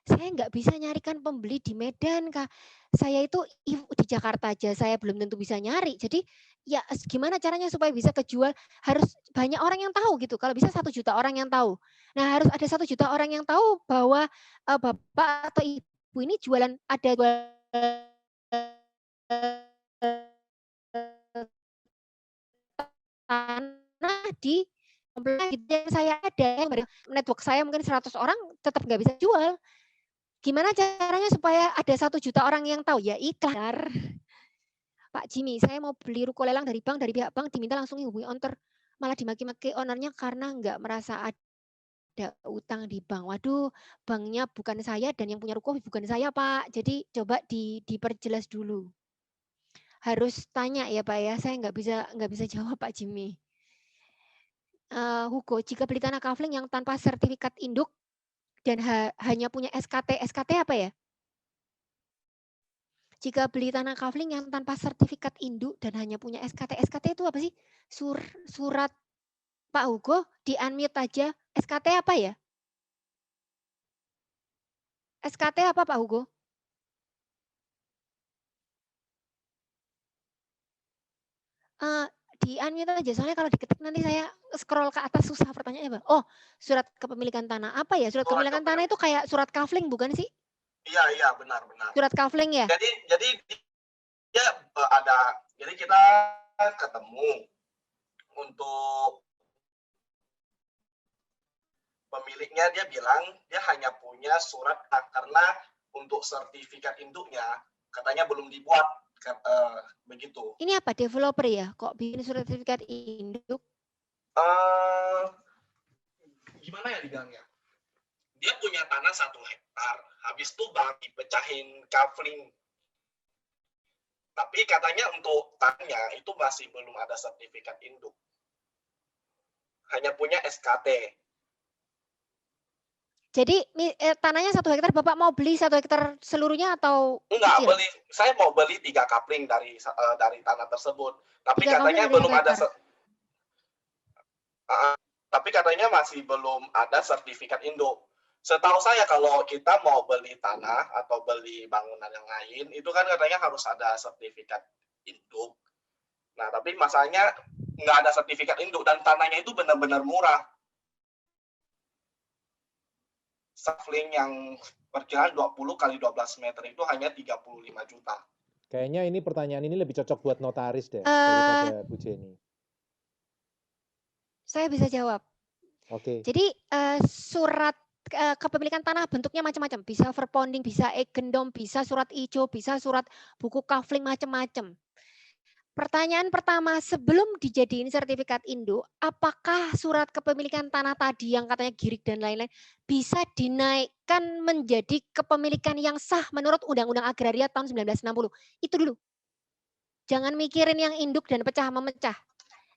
Saya nggak bisa nyarikan pembeli di Medan, Kak. Saya itu di Jakarta aja, saya belum tentu bisa nyari. Jadi ya gimana caranya supaya bisa kejual, harus banyak orang yang tahu gitu. Kalau bisa 1 juta orang yang tahu. Nah harus ada 1 juta orang yang tahu bahwa Bapak atau Ibu ini jualan, ada tanah di komplek yang saya ada, yang network saya mungkin 100 orang tetap nggak bisa jual. Gimana caranya supaya ada 1 juta orang yang tahu? Ya iklan. Pak Jimmy, saya mau beli ruko lelang dari bank, dari pihak bank diminta langsung hubungi owner, malah dimaki-maki ownernya karena nggak merasa ada utang di bank. Waduh, banknya bukan saya dan yang punya ruko bukan saya Pak. Jadi coba diperjelas dulu. Harus tanya ya Pak ya, saya nggak bisa jawab Pak Jimmy. Hugo, jika beli tanah kafling yang tanpa sertifikat induk dan hanya punya SKT apa ya? Jika beli tanah kafling yang tanpa sertifikat induk dan hanya punya SKT itu apa sih? Surat Pak Hugo, di-unmute aja. SKT apa ya? SKT apa Pak Hugo? Di unmute aja, soalnya kalau diketik nanti saya scroll ke atas susah pertanyaannya. Oh, surat kepemilikan tanah. Apa ya? Surat kepemilikan tanah itu kayak surat kafling bukan sih? Iya, benar. Surat kafling ya? Jadi dia jadi kita ketemu untuk pemiliknya, dia bilang dia hanya punya surat karena untuk sertifikat induknya katanya belum dibuat. Begitu. Ini apa, developer ya? Kok bikin sertifikat induk? Gimana ya dibilangnya? Dia punya tanah 1 hektar, habis itu baru dipecahin kafling. Tapi katanya untuk tanahnya itu masih belum ada sertifikat induk. Hanya punya SKT. Jadi tanahnya 1 hektar, Bapak mau beli 1 hektar seluruhnya atau enggak kecil? Saya mau beli 3 kapling dari tanah tersebut, tapi katanya belum ada tapi katanya masih belum ada sertifikat induk. Setahu saya kalau kita mau beli tanah atau beli bangunan yang lain itu kan katanya harus ada sertifikat induk. Nah, tapi masalahnya nggak ada sertifikat induk dan tanahnya itu benar-benar murah. Sapling yang perkiraan 20 kali 12 meter itu hanya 35 juta. Kayaknya ini pertanyaan ini lebih cocok buat notaris deh daripada Bu Jenny. Saya bisa jawab. Oke. Jadi surat kepemilikan tanah bentuknya macam-macam. Bisa verponding, bisa egendom, bisa surat ijo, bisa surat buku kafling, macam-macam. Pertanyaan pertama, sebelum dijadiin sertifikat induk, apakah surat kepemilikan tanah tadi yang katanya girik dan lain-lain bisa dinaikkan menjadi kepemilikan yang sah menurut Undang-Undang Agraria tahun 1960? Itu dulu. Jangan mikirin yang induk dan pecah memecah.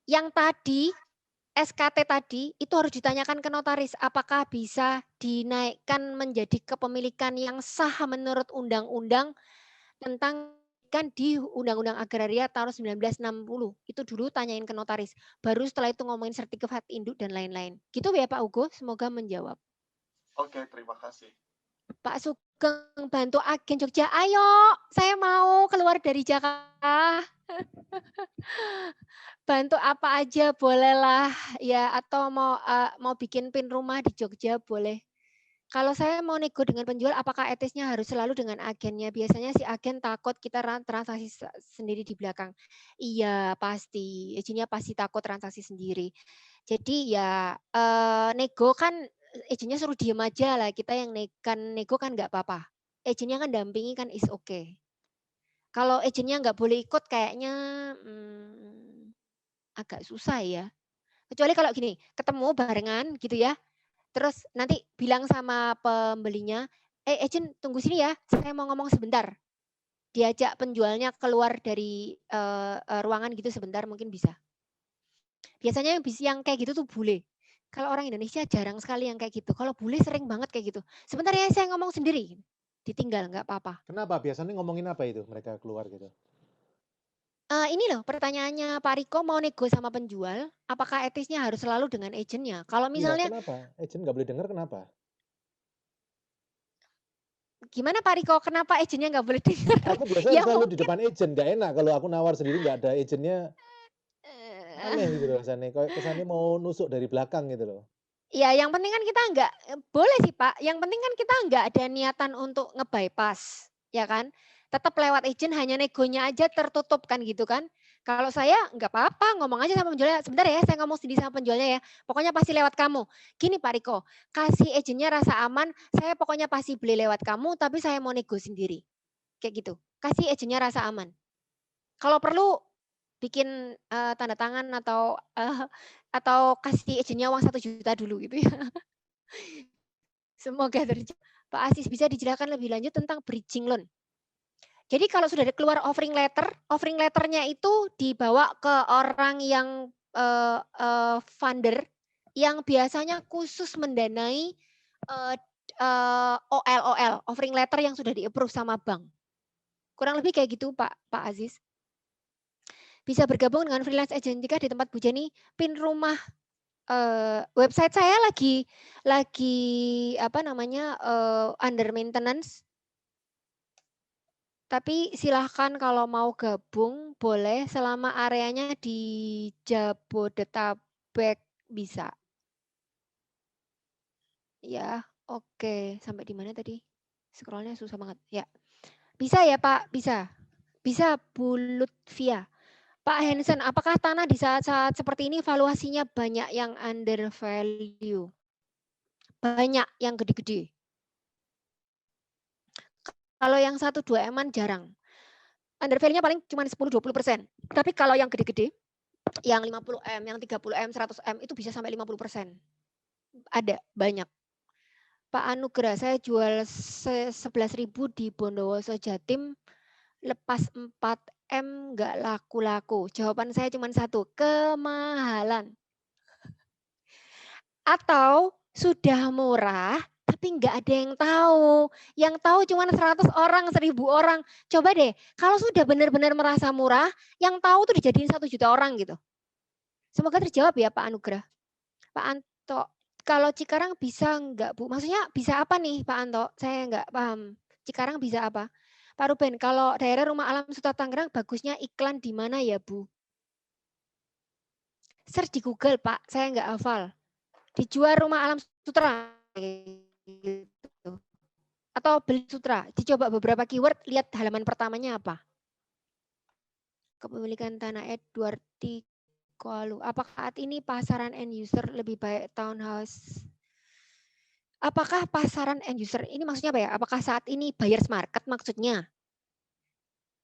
Yang tadi, SKT tadi, itu harus ditanyakan ke notaris, apakah bisa dinaikkan menjadi kepemilikan yang sah menurut Undang-Undang tentang kan di Undang-Undang Agraria tahun 1960. Itu dulu tanyain ke notaris. Baru setelah itu ngomongin sertifikat induk dan lain-lain. Gitu ya Pak Ugo, semoga menjawab. Oke, terima kasih. Pak Sugeng bantu agen Jogja. Ayo, saya mau keluar dari Jakarta. Bantu apa aja bolehlah ya, atau mau bikin pin rumah di Jogja boleh. Kalau saya mau nego dengan penjual, apakah etisnya harus selalu dengan agennya? Biasanya si agen takut kita transaksi sendiri di belakang. Iya, pasti. Agennya pasti takut transaksi sendiri. Jadi ya nego kan agennya suruh diem aja lah. Kita yang nego kan nggak apa-apa. Agennya kan dampingi kan is okay. Kalau agennya nggak boleh ikut kayaknya agak susah ya. Kecuali kalau gini, ketemu barengan gitu ya. Terus nanti bilang sama pembelinya, agent tunggu sini ya, saya mau ngomong sebentar. Diajak penjualnya keluar dari ruangan gitu sebentar mungkin bisa. Biasanya yang kayak gitu tuh bule. Kalau orang Indonesia jarang sekali yang kayak gitu. Kalau bule sering banget kayak gitu. Sebentar ya saya ngomong sendiri. Ditinggal nggak apa-apa. Kenapa? Biasanya ngomongin apa itu mereka keluar gitu? Ini loh pertanyaannya Pak Riko, mau nego sama penjual, apakah etisnya harus selalu dengan agentnya? Kalau misalnya, iya, kenapa? Agent nggak boleh dengar kenapa? Gimana Pak Riko, kenapa agentnya nggak boleh dengar? Aku biasanya selalu di depan agent, nggak enak kalau aku nawar sendiri nggak ada agentnya. Aneh gitu loh kesannya, kesannya mau nusuk dari belakang gitu loh. Ya, yang penting kan kita nggak, boleh sih Pak, yang penting kan kita nggak ada niatan untuk nge-bypass, ya kan? Tetap lewat agent, hanya negonya aja tertutup kan gitu kan. Kalau saya nggak apa-apa, ngomong aja sama penjualnya, sebentar ya saya ngomong sendiri sama penjualnya ya, pokoknya pasti lewat kamu. Gini Pak Riko, kasih agentnya rasa aman, saya pokoknya pasti beli lewat kamu, tapi saya mau nego sendiri. Kayak gitu, kasih agentnya rasa aman. Kalau perlu bikin tanda tangan atau kasih agentnya uang 1 juta dulu gitu ya. Semoga terjadi. Pak Asis, bisa dijelaskan lebih lanjut tentang bridging loan? Jadi kalau sudah keluar offering letternya itu dibawa ke orang yang funder yang biasanya khusus mendanai OL, offering letter yang sudah di-approve sama bank. Kurang lebih kayak gitu Pak Aziz. Bisa bergabung dengan freelance agentika di tempat Bu Jenny, pin rumah. Website saya lagi apa namanya under maintenance. Tapi silahkan kalau mau gabung boleh selama areanya di Jabodetabek bisa. Ya, oke. Sampai di mana tadi? Scrollnya susah banget. Ya, bisa ya Pak, bisa. Bisa Bu Lutfia. Pak Hansen, apakah tanah di saat-saat seperti ini valuasinya banyak yang under value? Banyak yang gede-gede. Kalau yang 1-2 M-an jarang. Under value-nya paling cuma 10-20%. Tapi kalau yang gede-gede, yang 50 M, yang 30 M, 100 M itu bisa sampai 50%. Ada, banyak. Pak Anugrah, saya jual 11.000 di Bondowoso Jatim, lepas 4 M nggak laku-laku. Jawaban saya cuma satu, kemahalan. Atau sudah murah, tapi nggak ada yang tahu. Yang tahu cuma 100 orang, 1.000 orang. Coba deh, kalau sudah benar-benar merasa murah, yang tahu tuh dijadiin 1 juta orang gitu. Semoga terjawab ya Pak Anugrah. Pak Anto, kalau Cikarang bisa nggak Bu? Maksudnya bisa apa nih Pak Anto? Saya nggak paham. Cikarang bisa apa? Pak Ruben, kalau daerah Rumah Alam Suta Tangerang bagusnya iklan di mana ya Bu? Search di Google Pak, saya nggak hafal. Dijual Rumah Alam Sutra. Gitu. Atau beli Sutra. Dicoba beberapa keyword, lihat halaman pertamanya apa. Kepemilikan tanah Edward T. Kualu. Apakah saat ini pasaran end user lebih baik townhouse? Apakah pasaran end user ini maksudnya apa ya? Apakah saat ini buyers market maksudnya?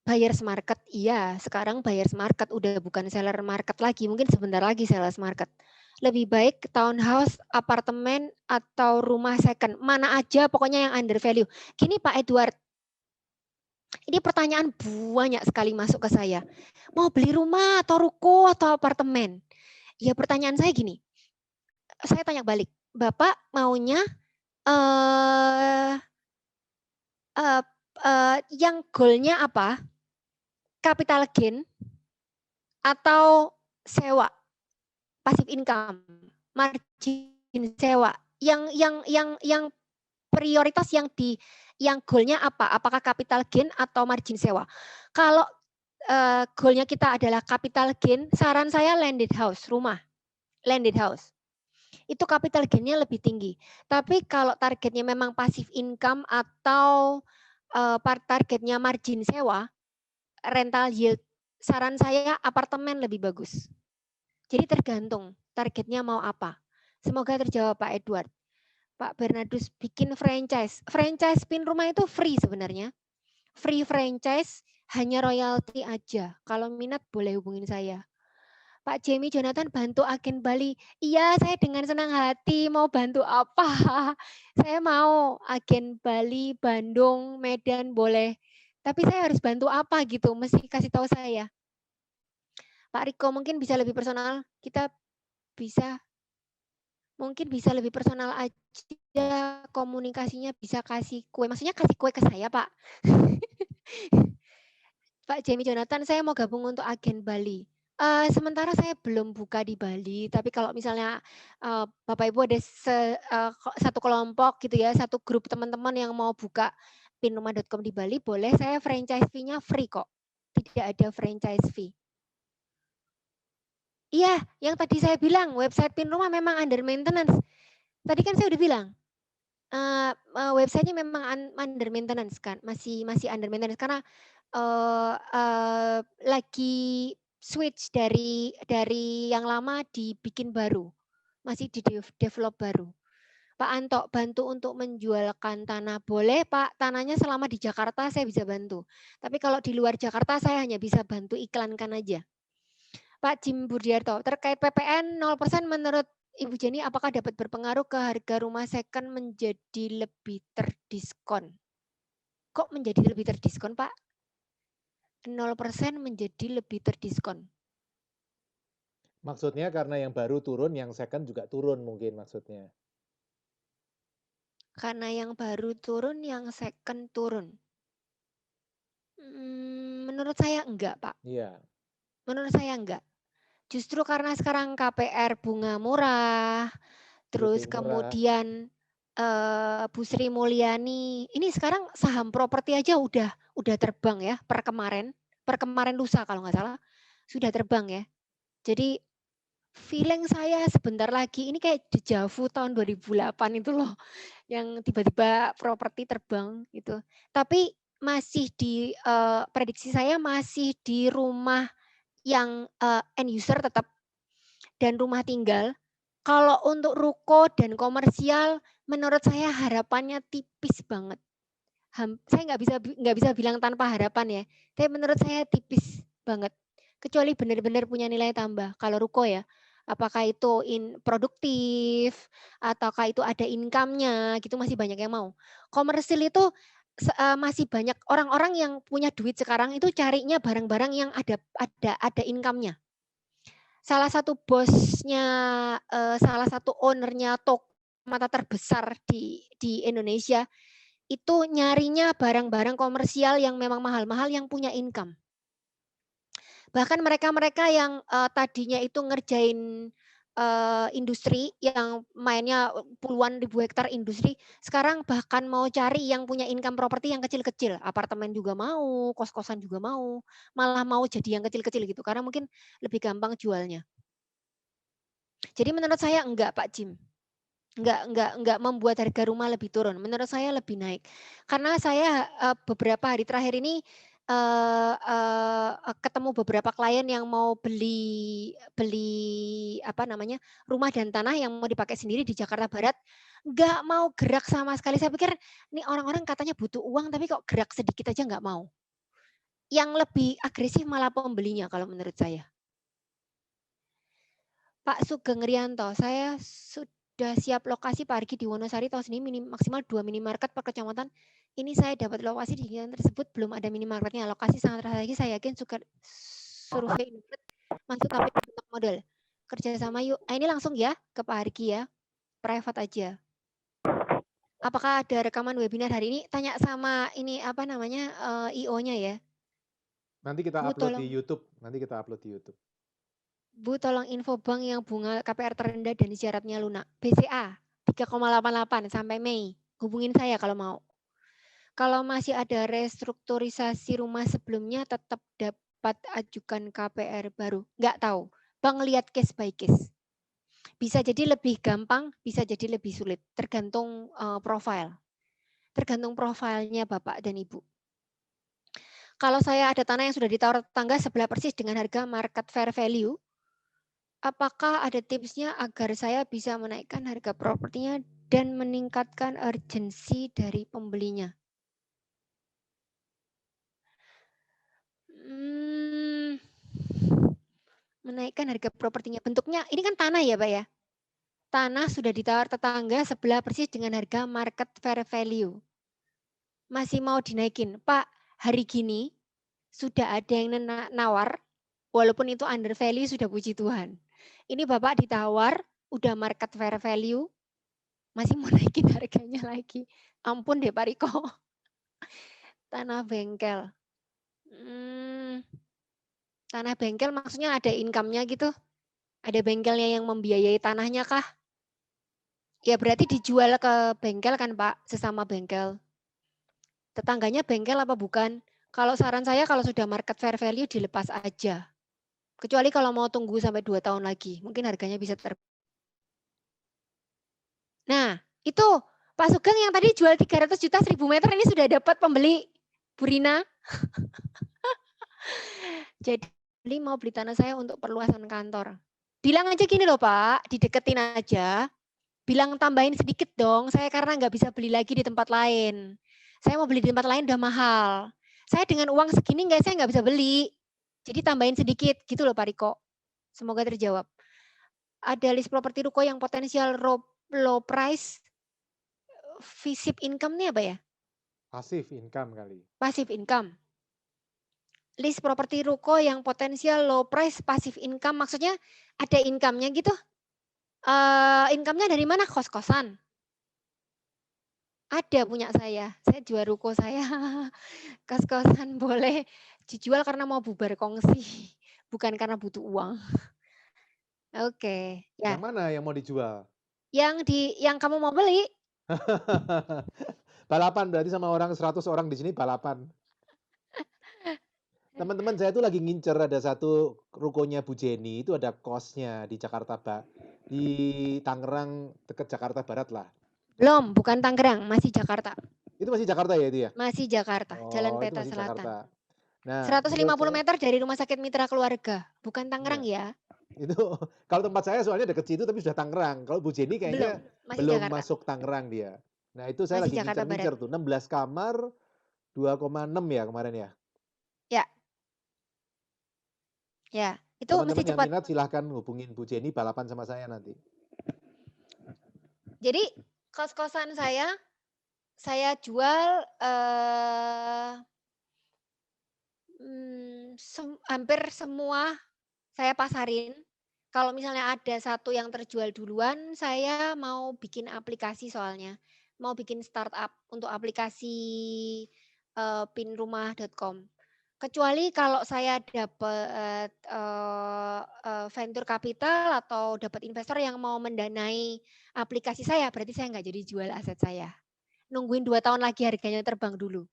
Buyers market, iya. Sekarang buyers market udah bukan seller market lagi. Mungkin sebentar lagi sellers market. Lebih baik townhouse, apartemen, atau rumah second. Mana aja pokoknya yang under value. Gini Pak Edward, ini pertanyaan banyak sekali masuk ke saya. Mau beli rumah atau ruko atau apartemen? Ya pertanyaan saya gini, saya tanya balik, Bapak maunya yang goalnya apa? Capital gain atau sewa, passive income, margin sewa. Yang prioritas yang goalnya apa? Apakah capital gain atau margin sewa? Kalau goalnya kita adalah capital gain, saran saya landed house, rumah, landed house. Itu capital gain-nya lebih tinggi. Tapi kalau targetnya memang passive income atau targetnya margin sewa, rental yield, saran saya apartemen lebih bagus. Jadi tergantung targetnya mau apa. Semoga terjawab Pak Edward. Pak Bernardus bikin franchise. Franchise pin rumah itu free sebenarnya. Free franchise, hanya royalti aja. Kalau minat boleh hubungin saya. Pak Jamie Jonathan bantu agen Bali. Iya, saya dengan senang hati mau bantu apa. Saya mau agen Bali, Bandung, Medan boleh. Tapi saya harus bantu apa gitu, mesti kasih tahu saya. Pak Riko mungkin bisa lebih personal. Kita bisa, mungkin bisa lebih personal aja komunikasinya, bisa kasih kue. Maksudnya kasih kue ke saya, Pak. Pak Jamie Jonathan, saya mau gabung untuk agen Bali. Sementara saya belum buka di Bali, tapi kalau misalnya Bapak Ibu ada satu kelompok gitu ya, satu grup teman-teman yang mau buka pinrumah.com di Bali, boleh, saya franchise fee-nya free kok. Tidak ada franchise fee. Iya, yang tadi saya bilang, website Pinrumah memang under maintenance. Tadi kan saya udah bilang, websitenya memang under maintenance kan, masih under maintenance karena lagi switch dari yang lama dibikin baru, masih di develop baru. Pak Anto, bantu untuk menjualkan tanah. Boleh Pak, tanahnya selama di Jakarta saya bisa bantu. Tapi kalau di luar Jakarta saya hanya bisa bantu iklankan aja. Pak Jim Budiarto, terkait PPN 0% menurut Ibu Jenny apakah dapat berpengaruh ke harga rumah second menjadi lebih terdiskon? Kok menjadi lebih terdiskon Pak? 0% menjadi lebih terdiskon. Maksudnya karena yang baru turun, yang second juga turun mungkin maksudnya. Karena yang baru turun, yang second turun. Menurut saya enggak, Pak. Iya. Menurut saya enggak. Justru karena sekarang KPR bunga murah, terus kemudian Bu Sri Mulyani, ini sekarang saham properti aja udah terbang ya per kemarin lusa kalau nggak salah sudah terbang ya. Jadi feeling saya sebentar lagi ini kayak deja vu tahun 2008 itu loh, yang tiba-tiba properti terbang gitu. Tapi masih di prediksi saya masih di rumah yang end user tetap dan rumah tinggal. Kalau untuk ruko dan komersial, menurut saya harapannya tipis banget. Saya nggak bisa bilang tanpa harapan ya, tapi menurut saya tipis banget. Kecuali benar-benar punya nilai tambah. Kalau ruko ya, apakah itu produktif, ataukah itu ada income-nya, gitu masih banyak yang mau. Komersil itu masih banyak orang-orang yang punya duit sekarang itu carinya barang-barang yang ada income-nya. Salah satu bosnya, salah satu ownernya toko mata terbesar di Indonesia, itu nyarinya barang-barang komersial yang memang mahal-mahal yang punya income. Bahkan mereka-mereka yang tadinya itu ngerjain industri yang mainnya puluhan ribu hektar industri, sekarang bahkan mau cari yang punya income properti yang kecil-kecil. Apartemen juga mau, kos-kosan juga mau, malah mau jadi yang kecil-kecil gitu, karena mungkin lebih gampang jualnya. Jadi menurut saya enggak Pak Jim. Enggak membuat harga rumah lebih turun. Menurut saya lebih naik. Karena saya beberapa hari terakhir ini ketemu beberapa klien yang mau beli apa namanya rumah dan tanah yang mau dipakai sendiri di Jakarta Barat, nggak mau gerak sama sekali. Saya pikir ini orang-orang katanya butuh uang tapi kok gerak sedikit aja nggak mau. Yang lebih agresif malah pembelinya kalau menurut saya. Pak Sugeng Rianto, saya sudah siap lokasi parkir di Wonosari tahun ini maksimal 2 minimarket per kecamatan. Ini saya dapat lokasi di jalan tersebut belum ada minimarketnya. Lokasi sangat strategis, saya yakin survei masuk tapi untuk model. Kerjasama yuk. Ini langsung ya ke Pak Argi ya. Private aja. Apakah ada rekaman webinar hari ini? Tanya sama ini apa namanya IO-nya ya. Nanti kita upload di YouTube. Bu, tolong info bank yang bunga KPR terendah dan syaratnya lunak. BCA 3,88 sampai Mei. Hubungin saya kalau mau. Kalau masih ada restrukturisasi rumah sebelumnya tetap dapat ajukan KPR baru. Nggak tahu. Bank lihat case by case. Bisa jadi lebih gampang, bisa jadi lebih sulit. Tergantung profil. Tergantung profilnya Bapak dan Ibu. Kalau saya ada tanah yang sudah ditawar tetangga sebelah persis dengan harga market fair value, apakah ada tipsnya agar saya bisa menaikkan harga propertinya dan meningkatkan urgensi dari pembelinya? Menaikkan harga propertinya. Bentuknya, ini kan tanah ya Pak ya? Tanah sudah ditawar tetangga sebelah persis dengan harga market fair value. Masih mau dinaikin. Pak, hari gini sudah ada yang nawar, walaupun itu under value sudah puji Tuhan. Ini Bapak ditawar, udah market fair value, masih mau naikin harganya lagi. Ampun deh Pak Riko. Tanah bengkel. Tanah bengkel maksudnya ada income-nya gitu? Ada bengkelnya yang membiayai tanahnya kah? Ya berarti dijual ke bengkel kan Pak, sesama bengkel. Tetangganya bengkel apa bukan? Kalau saran saya kalau sudah market fair value dilepas aja. Kecuali kalau mau tunggu sampai 2 tahun lagi, mungkin harganya bisa Nah, itu Pak Sugeng yang tadi jual 300 juta 1000 meter ini sudah dapat pembeli, Bu Rina. Jadi mau beli tanah saya untuk perluasan kantor. Bilang aja gini loh Pak, dideketin aja. Bilang tambahin sedikit dong, saya karena nggak bisa beli lagi di tempat lain. Saya mau beli di tempat lain udah mahal. Saya dengan uang segini saya nggak bisa beli. Jadi tambahin sedikit gitu loh Pak Riko. Semoga terjawab. Ada list properti ruko yang potensial low price, passive income nih apa ya? Passive income kali. Passive income. List properti ruko yang potensial low price, passive income, maksudnya ada income-nya gitu. Income-nya dari mana? Kos-kosan. Ada punya saya jual ruko saya. Kos-kosan boleh dijual karena mau bubar kongsi, bukan karena butuh uang. Oke, ya. Yang mana yang mau dijual? Yang kamu mau beli. Balapan berarti sama orang 100 orang di sini balapan. Teman-teman saya tuh lagi ngincer ada satu rukonya Bu Jenny, itu ada kosnya di Jakarta, Pak. Di Tangerang dekat Jakarta Barat lah. Belum, bukan Tangerang, masih Jakarta. Itu masih Jakarta ya itu ya? Masih Jakarta, Jalan Oh, itu Peta masih Selatan. Jakarta. Nah, 150 menurut saya, meter dari Rumah Sakit Mitra Keluarga, bukan Tangerang iya. ya. Itu kalau tempat saya soalnya deket situ tapi sudah Tangerang. Kalau Bu Jenny Belum, kayaknya masih belum Jakarta. masuk Tangerang dia. Nah, itu saya Masih lagi Jakarta ngincer-ngincer Barat. tuh, 16 kamar, 2,6 ya kemarin ya. Ya. Ya, itu mesti Teman-teman yang cepat. minat silahkan hubungin Bu Jenny balapan sama saya nanti. Jadi kos-kosan saya jual hampir semua saya pasarin. Kalau misalnya ada satu yang terjual duluan, saya mau bikin aplikasi soalnya. Mau bikin startup untuk aplikasi pinrumah.com. Kecuali kalau saya dapat venture capital atau dapat investor yang mau mendanai aplikasi saya, berarti saya nggak jadi jual aset saya. Nungguin 2 tahun lagi harganya terbang dulu.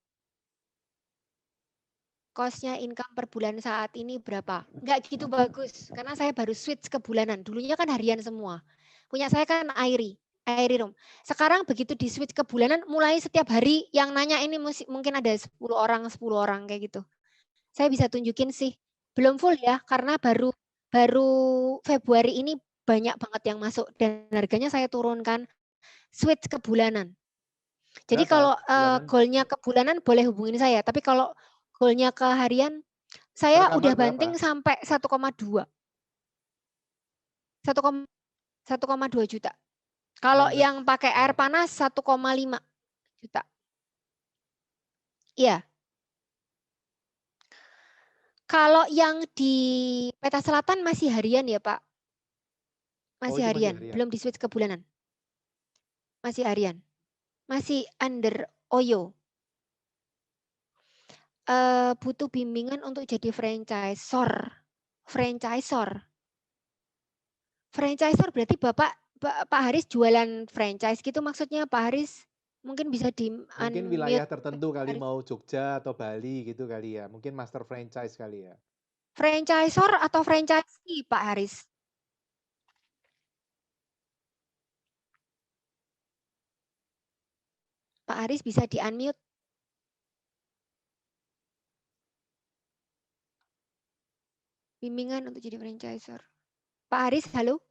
Cost-nya income per bulan saat ini berapa? Nggak gitu bagus, karena saya baru switch ke bulanan. Dulunya kan harian semua. Punya saya kan Airy Room. Sekarang begitu di switch ke bulanan, mulai setiap hari yang nanya ini mungkin ada 10 orang kayak gitu. Saya bisa tunjukin sih. Belum full ya, karena baru Februari ini banyak banget yang masuk dan harganya saya turunkan switch ke bulanan. Jadi kalau goalnya ke bulanan boleh hubungin saya, tapi kalau goalnya ke harian, saya udah banting sampai 1,2. 1,2 juta. Kalau yang pakai air panas 1,5 juta. Iya. Kalau yang di Peta Selatan masih harian ya Pak? Masih harian, belum di switch ke bulanan. Masih harian. Masih under OYO. Butuh bimbingan untuk jadi franchisor. Franchisor berarti Pak Haris jualan franchise gitu maksudnya Pak Haris? Mungkin bisa di mungkin wilayah tertentu kali mau Jogja atau Bali gitu kali ya. Mungkin master franchise kali ya. Franchisor atau franchisee Pak Haris? Pak Haris bisa di-unmute. Bimbingan untuk jadi franchisor. Pak Haris, halo?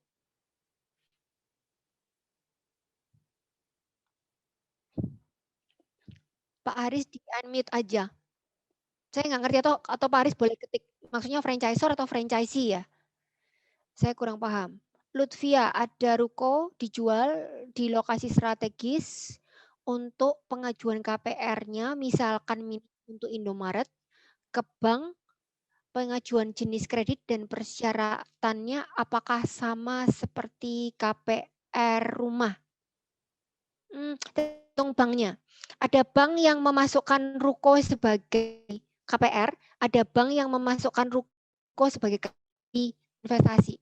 Pak Haris di-unmute aja. Saya nggak ngerti atau Pak Haris boleh ketik. Maksudnya franchisor atau franchisee ya? Saya kurang paham. Lutfia, ada ruko dijual di lokasi strategis untuk pengajuan KPR-nya, misalkan untuk Indomaret, ke bank, pengajuan jenis kredit dan persyaratannya apakah sama seperti KPR rumah? Tergantung banknya. Ada bank yang memasukkan ruko sebagai KPR, ada bank yang memasukkan ruko sebagai investasi.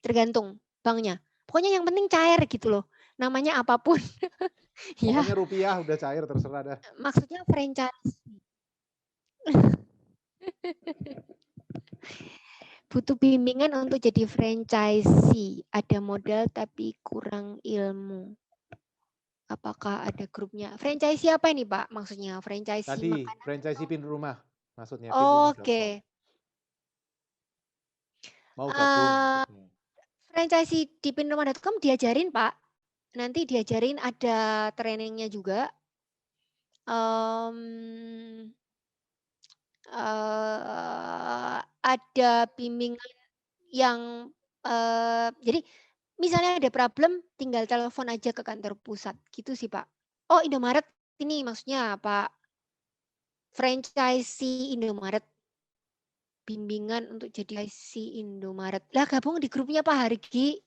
Tergantung banknya. Pokoknya yang penting cair gitu loh. Namanya apapun. Pokoknya rupiah udah cair terserah dah. Maksudnya franchise. Butuh bimbingan untuk jadi franchisee. Ada modal tapi kurang ilmu. Apakah ada grupnya? Franchisee apa ini Pak? Maksudnya franchisee tadi makanan franchisee pin rumah maksudnya. Oke. Mau gabung. Franchisee di pinrumah.com diajarin Pak. Nanti diajarin ada trainingnya juga. Ada bimbingan yang jadi misalnya ada problem tinggal telepon aja ke kantor pusat gitu sih Pak. Oh Indomaret ini maksudnya Pak, franchisee Indomaret, bimbingan untuk jadi si Indomaret. Lah gabung di grupnya Pak Hargi.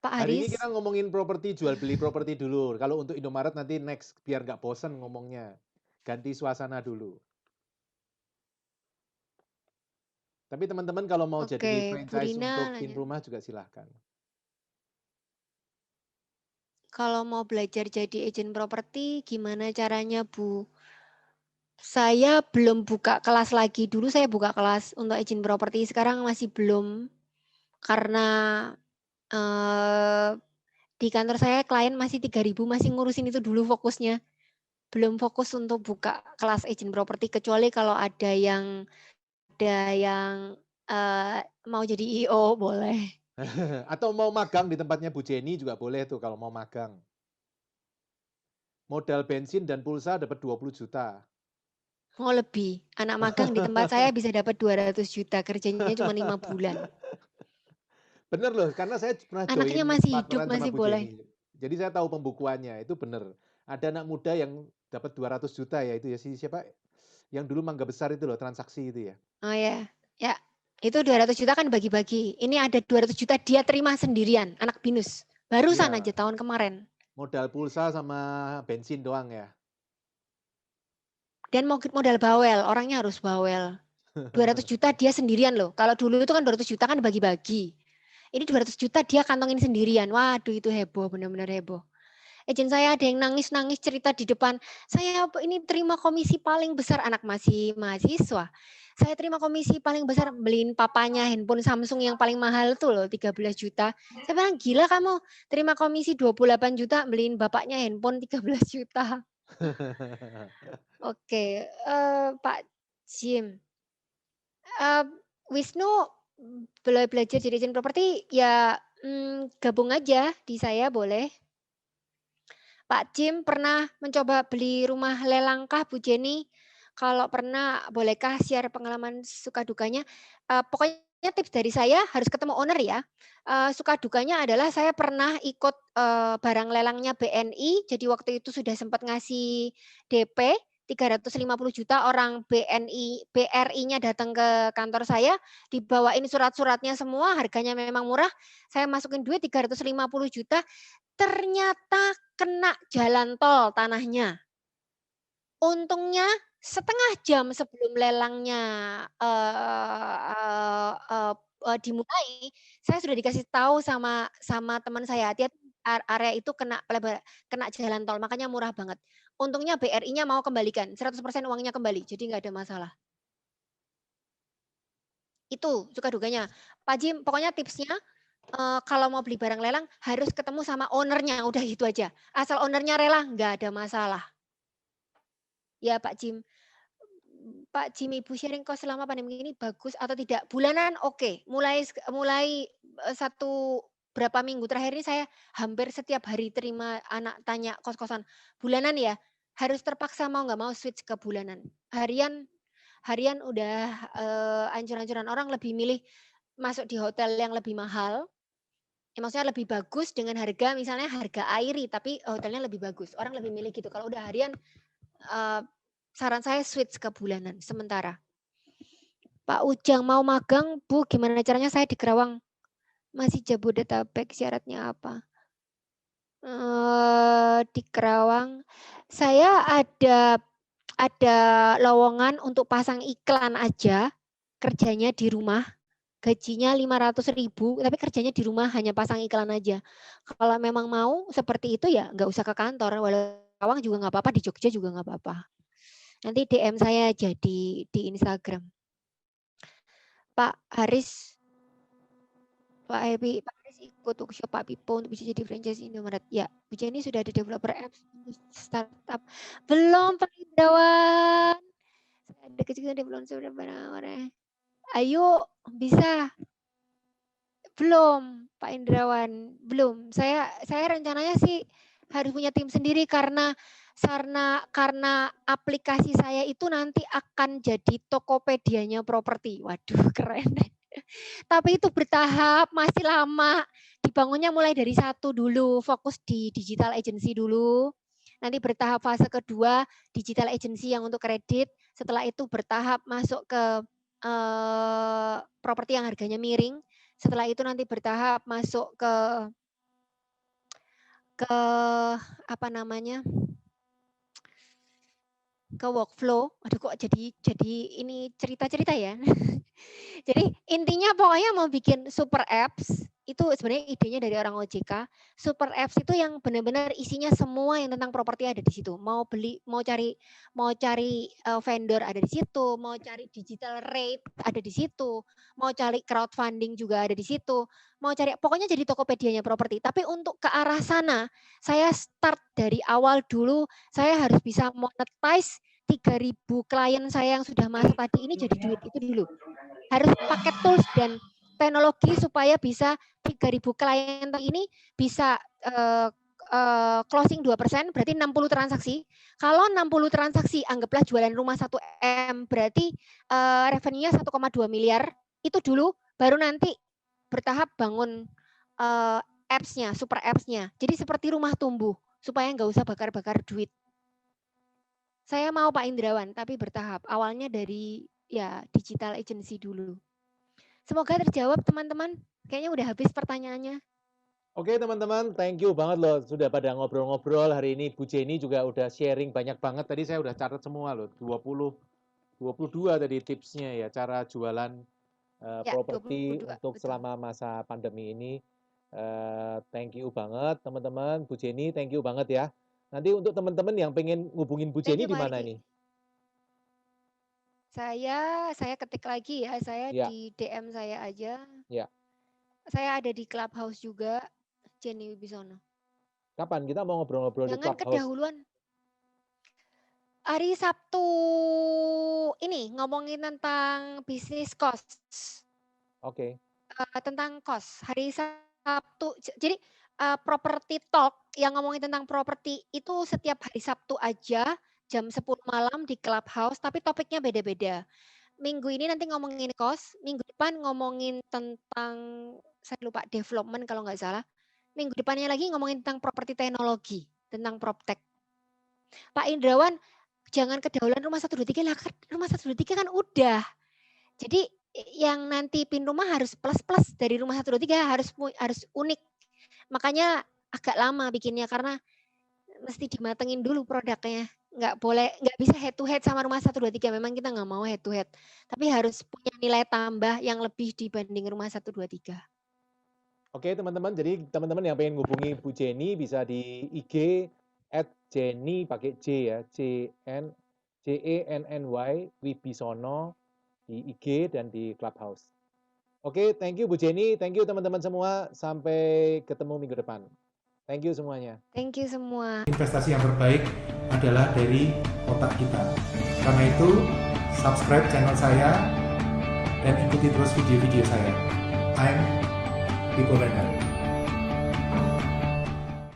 Pak Haris. Hari ini kita ngomongin properti, jual beli properti dulu. Kalau untuk Indomaret nanti next biar nggak bosen ngomongnya. Ganti suasana dulu. Tapi teman-teman kalau mau jadi franchise untuk pin rumah juga silahkan. kalau mau belajar jadi agent properti gimana caranya, Bu? Saya belum buka kelas lagi. Dulu saya buka kelas untuk agent properti, sekarang masih belum. Karena di kantor saya klien masih 3.000, masih ngurusin itu dulu fokusnya. Belum fokus untuk buka kelas agent properti, kecuali kalau ada yang mau jadi IO boleh. Atau mau magang di tempatnya Bu Jenny juga boleh tuh kalau mau magang. Modal bensin dan pulsa dapat 20 juta. Oh lebih. Anak magang di tempat saya bisa dapat 200 juta, kerjanya cuma 5 bulan. Bener loh, karena saya pernah Anaknya join masih hidup, partneran sama masih Bu boleh. Jenny. Jadi saya tahu pembukuannya, itu bener. Ada anak muda yang dapat 200 juta ya, itu ya siapa? Yang dulu Mangga Besar itu loh, transaksi itu ya. Oh ya, ya. Itu 200 juta kan bagi-bagi. Ini ada 200 juta dia terima sendirian, anak binus. Barusan aja tahun kemarin. Modal pulsa sama bensin doang ya. Dan modal bawel, orangnya harus bawel. 200 juta dia sendirian loh. Kalau dulu itu kan 200 juta kan bagi-bagi. Ini 200 juta dia kantongin sendirian. Waduh itu heboh, benar-benar heboh. Agent saya ada yang nangis-nangis cerita di depan, saya ini terima komisi paling besar, anak masih mahasiswa. Saya terima komisi paling besar, beliin papanya handphone Samsung yang paling mahal tuh loh, 13 juta. Saya bilang, gila kamu, terima komisi 28 juta, beliin bapaknya handphone 13 juta. Oke, Pak Jim. Wisnu belajar jadi agent properti, ya gabung aja di saya boleh. Pak Jim pernah mencoba beli rumah lelangkah, Bu Jenny? Kalau pernah, bolehkah share pengalaman suka dukanya? Pokoknya tips dari saya harus ketemu owner ya. Suka dukanya adalah saya pernah ikut barang lelangnya BNI, jadi waktu itu sudah sempat ngasih DP 350 juta, orang BRI-nya datang ke kantor saya, dibawain surat-suratnya semua, harganya memang murah, saya masukin duit 350 juta, ternyata kena jalan tol tanahnya. Untungnya setengah jam sebelum lelangnya dimulai, saya sudah dikasih tahu sama teman saya, hati-hati area itu kena jalan tol, makanya murah banget. Untungnya BRI-nya mau kembalikan, 100% uangnya kembali, jadi nggak ada masalah. Itu suka duganya. Pak Jim, pokoknya tipsnya, kalau mau beli barang lelang harus ketemu sama ownernya, udah gitu aja. Asal ownernya rela, nggak ada masalah. Ya Pak Jim. Pak Jim, Ibu sharing kos selama pandemi ini bagus atau tidak? Bulanan oke. Mulai berapa minggu terakhir ini saya hampir setiap hari terima anak tanya kos-kosan. Bulanan ya, harus terpaksa mau nggak mau switch ke bulanan. Harian udah ancur-ancuran, orang lebih milih masuk di hotel yang lebih mahal, maksudnya lebih bagus dengan harga, misalnya harga airi tapi hotelnya lebih bagus. Orang lebih milih gitu. Kalau udah harian, saran saya switch ke bulanan sementara. Pak Ujang mau magang, Bu, gimana caranya? Saya di Kerawang. Masih Jabodetabek, syaratnya apa? Di Kerawang, saya ada lowongan untuk pasang iklan aja, kerjanya di rumah. Gajinya 500.000, tapi kerjanya di rumah, hanya pasang iklan aja. Kalau memang mau seperti itu ya nggak usah ke kantor, walau Kerawang juga nggak apa-apa, di Jogja juga nggak apa-apa. Nanti DM saya aja di Instagram. Pak Haris ikut workshop Pak Pipo untuk bisa jadi franchise Indomaret. Ya, Bu Jenny sudah ada developer apps untuk startup. Belum, Pak Indrawan. Saya ada kecil belum sudah barang-barang. Ayo, bisa. Belum, Pak Indrawan, belum. Saya rencananya sih harus punya tim sendiri karena aplikasi saya itu nanti akan jadi Tokopedia-nya properti. Waduh, keren. Tapi itu bertahap, masih lama. Dibangunnya mulai dari 1 dulu, fokus di digital agency dulu. Nanti bertahap fase kedua, digital agency yang untuk kredit. Setelah itu bertahap masuk ke properti yang harganya miring. Setelah itu nanti bertahap masuk ke apa namanya? Ke workflow. Aduh kok jadi ini cerita-cerita ya. Jadi intinya pokoknya mau bikin super apps itu sebenarnya idenya dari orang OJK. Super apps itu yang benar-benar isinya semua yang tentang properti ada di situ. Mau beli, mau cari vendor ada di situ, mau cari digital rate ada di situ, mau cari crowdfunding juga ada di situ, mau cari pokoknya jadi Tokopedia-nya properti. Tapi untuk ke arah sana, saya start dari awal dulu. Saya harus bisa monetize 3.000 klien saya yang sudah masuk tadi ini jadi duit itu dulu. Harus pakai tools dan teknologi supaya bisa 3.000 klien ini bisa closing 2%, berarti 60 transaksi. Kalau 60 transaksi, anggaplah jualan rumah 1 M, berarti revenue-nya 1,2 miliar. Itu dulu, baru nanti bertahap bangun apps-nya, super apps-nya. Jadi seperti rumah tumbuh, supaya nggak usah bakar-bakar duit. Saya mau Pak Indrawan, tapi bertahap. Awalnya dari ya digital agency dulu. Semoga terjawab teman-teman. Kayaknya udah habis pertanyaannya. Oke teman-teman, thank you banget loh sudah pada ngobrol-ngobrol hari ini. Bu Jenny juga udah sharing banyak banget. Tadi saya udah catat semua loh, 22 tadi tipsnya ya, cara jualan properti untuk betul. Selama masa pandemi ini. Thank you banget teman-teman. Bu Jenny, thank you banget ya. Nanti untuk teman-teman yang pengen ngubungin Bu Jenny di mana nih? Saya ketik lagi ya, saya di DM saya aja. Ya. Saya ada di Clubhouse juga, Jenny Wibisono. Kapan kita mau ngobrol-ngobrol di Clubhouse? Jangan kedahuluan. Hari Sabtu ini ngomongin tentang bisnis cost. Oke. Tentang cost. Hari Sabtu. Jadi property talk yang ngomongin tentang properti itu setiap hari Sabtu aja. Jam 10 malam di Clubhouse, tapi topiknya beda-beda. Minggu ini nanti ngomongin cost, minggu depan ngomongin tentang, saya lupa, development kalau nggak salah. Minggu depannya lagi ngomongin tentang properti teknologi, tentang PropTech. Pak Indrawan, jangan kedahuluan rumah 123 lah, rumah 123 kan udah. Jadi yang nanti pin rumah harus plus-plus dari rumah 123 harus unik. Makanya agak lama bikinnya karena mesti dimatengin dulu produknya. Nggak bisa head to head sama rumah 123, memang kita nggak mau head to head, tapi harus punya nilai tambah yang lebih dibanding rumah 123. Oke teman-teman, jadi teman-teman yang pengen ngubungi Bu Jenny bisa di IG @jenny pakai J ya, JENNY Wibisono di IG dan di Clubhouse. Oke, thank you Bu Jenny, thank you teman-teman semua, sampai ketemu minggu depan. Thank you semuanya. Thank you semua. Investasi yang terbaik adalah dari otak kita. Karena itu, subscribe channel saya dan ikuti terus video-video saya. I'm Piko Lendar.